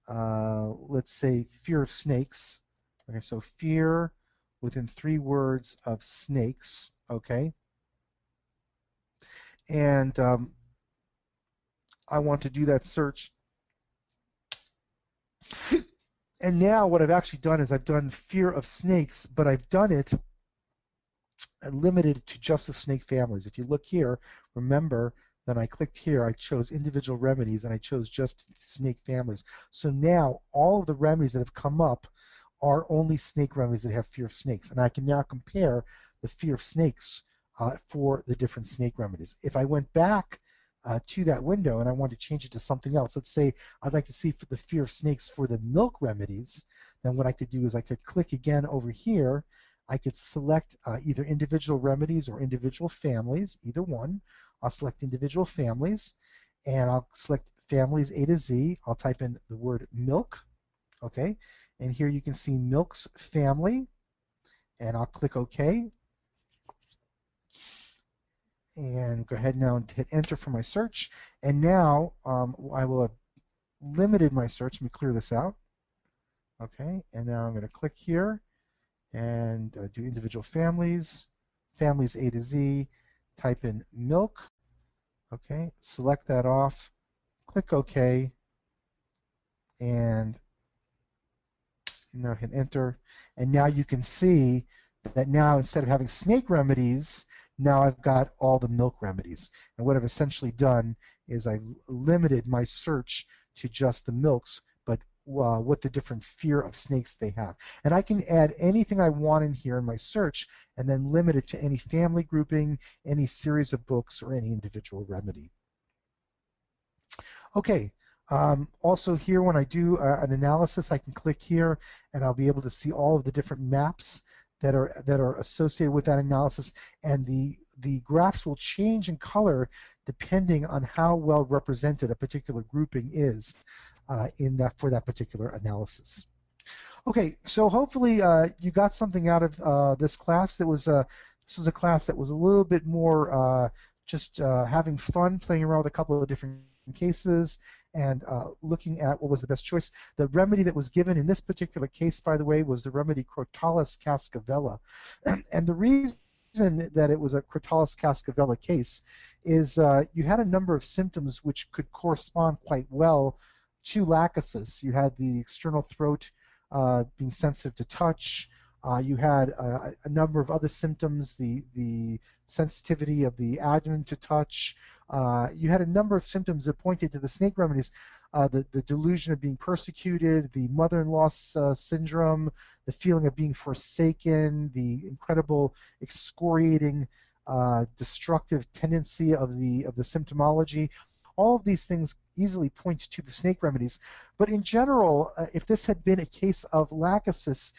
let's say, fear of snakes. Okay, so fear within 3 words of snakes. Okay. And I want to do that search. And now what I've actually done is I've done fear of snakes, but I've done it limited to just the snake families. If you look here, remember that I clicked here, I chose individual remedies, and I chose just snake families. So now all of the remedies that have come up are only snake remedies that have fear of snakes. And I can now compare the fear of snakes for the different snake remedies. If I went back to that window and I want to change it to something else, let's say I'd like to see for the fear of snakes for the milk remedies, then what I could do is I could click again over here. I could select either individual remedies or individual families, either one. I'll select individual families, and I'll select families A to Z. I'll type in the word milk, okay? And here you can see milk's family, and I'll click OK. And go ahead now and hit enter for my search. And now I will have limited my search. Let me clear this out. Okay, and now I'm going to click here and do individual families, families A to Z, type in milk. Okay, select that off, click OK, and now hit enter. And now you can see that now instead of having snake remedies, now I've got all the milk remedies. And what I've essentially done is I've limited my search to just the milks, but what the different fear of snakes they have. And I can add anything I want in here in my search and then limit it to any family grouping, any series of books, or any individual remedy. Okay. Also here when I do an analysis, I can click here and I'll be able to see all of the different maps that are associated with that analysis, and the graphs will change in color depending on how well represented a particular grouping is for that particular analysis. Okay, so hopefully you got something out of this class. This was a class that was a little bit more just having fun, playing around with a couple of different cases and looking at what was the best choice. The remedy that was given in this particular case, by the way, was the remedy Crotalus cascavella. And the reason that it was a Crotalus cascavella case is you had a number of symptoms which could correspond quite well to lachesis. You had the external throat being sensitive to touch. You had a number of other symptoms, the sensitivity of the abdomen to touch. You had a number of symptoms that pointed to the snake remedies. the delusion of being persecuted, the mother-in-law syndrome, the feeling of being forsaken, the incredible excoriating, destructive tendency of the symptomology. All of these things easily point to the snake remedies. But in general, if this had been a case of lachesis,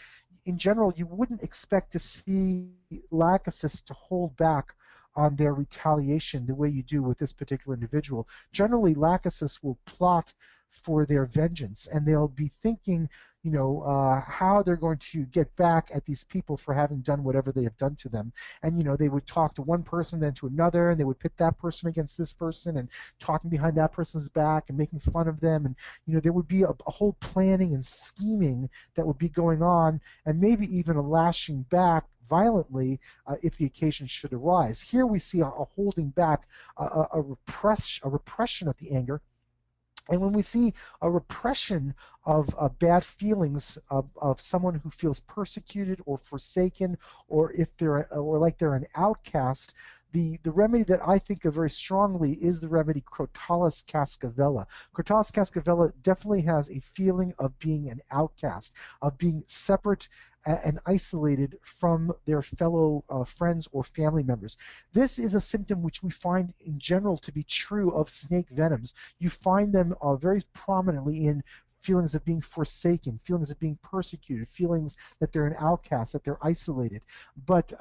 in general, you wouldn't expect to see lachesis to hold back on their retaliation the way you do with this particular individual. Generally, lachesis will plot for their vengeance, and they'll be thinking, how they're going to get back at these people for having done whatever they have done to them. And, they would talk to one person, then to another, and they would pit that person against this person and talking behind that person's back and making fun of them. And, there would be a whole planning and scheming that would be going on, and maybe even a lashing back violently if the occasion should arise. Here we see a holding back, a repression of the anger. And when we see a repression of bad feelings of someone who feels persecuted or forsaken, or like they're an outcast, the remedy that I think of very strongly is the remedy Crotalus cascavella. Crotalus cascavella definitely has a feeling of being an outcast, of being separate and isolated from their fellow friends or family members. This is a symptom which we find in general to be true of snake venoms. You find them very prominently in feelings of being forsaken, feelings of being persecuted, feelings that they're an outcast, that they're isolated. But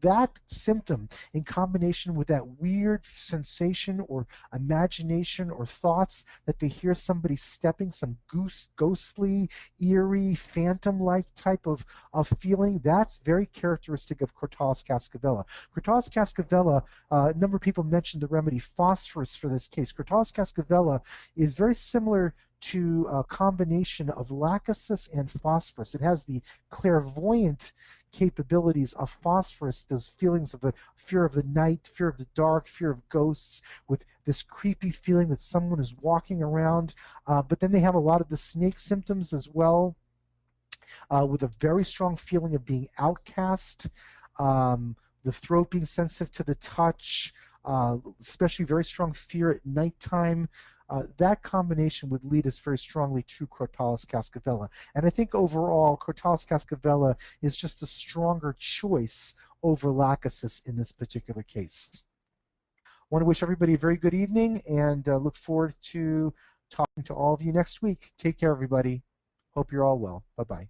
that symptom, in combination with that weird sensation or imagination or thoughts that they hear somebody stepping, some ghostly, eerie, phantom-like type of feeling, that's very characteristic of Crotalus cascavella. Crotalus cascavella, a number of people mentioned the remedy phosphorus for this case. Crotalus cascavella is very similar to a combination of lachesis and phosphorus. It has the clairvoyant capabilities of phosphorus, those feelings of the fear of the night, fear of the dark, fear of ghosts, with this creepy feeling that someone is walking around. But then they have a lot of the snake symptoms as well, with a very strong feeling of being outcast, the throat being sensitive to the touch, especially very strong fear at nighttime. That combination would lead us very strongly to Crotalus cascavella. And I think overall, Crotalus cascavella is just a stronger choice over lachesis in this particular case. I want to wish everybody a very good evening, and look forward to talking to all of you next week. Take care, everybody. Hope you're all well. Bye-bye.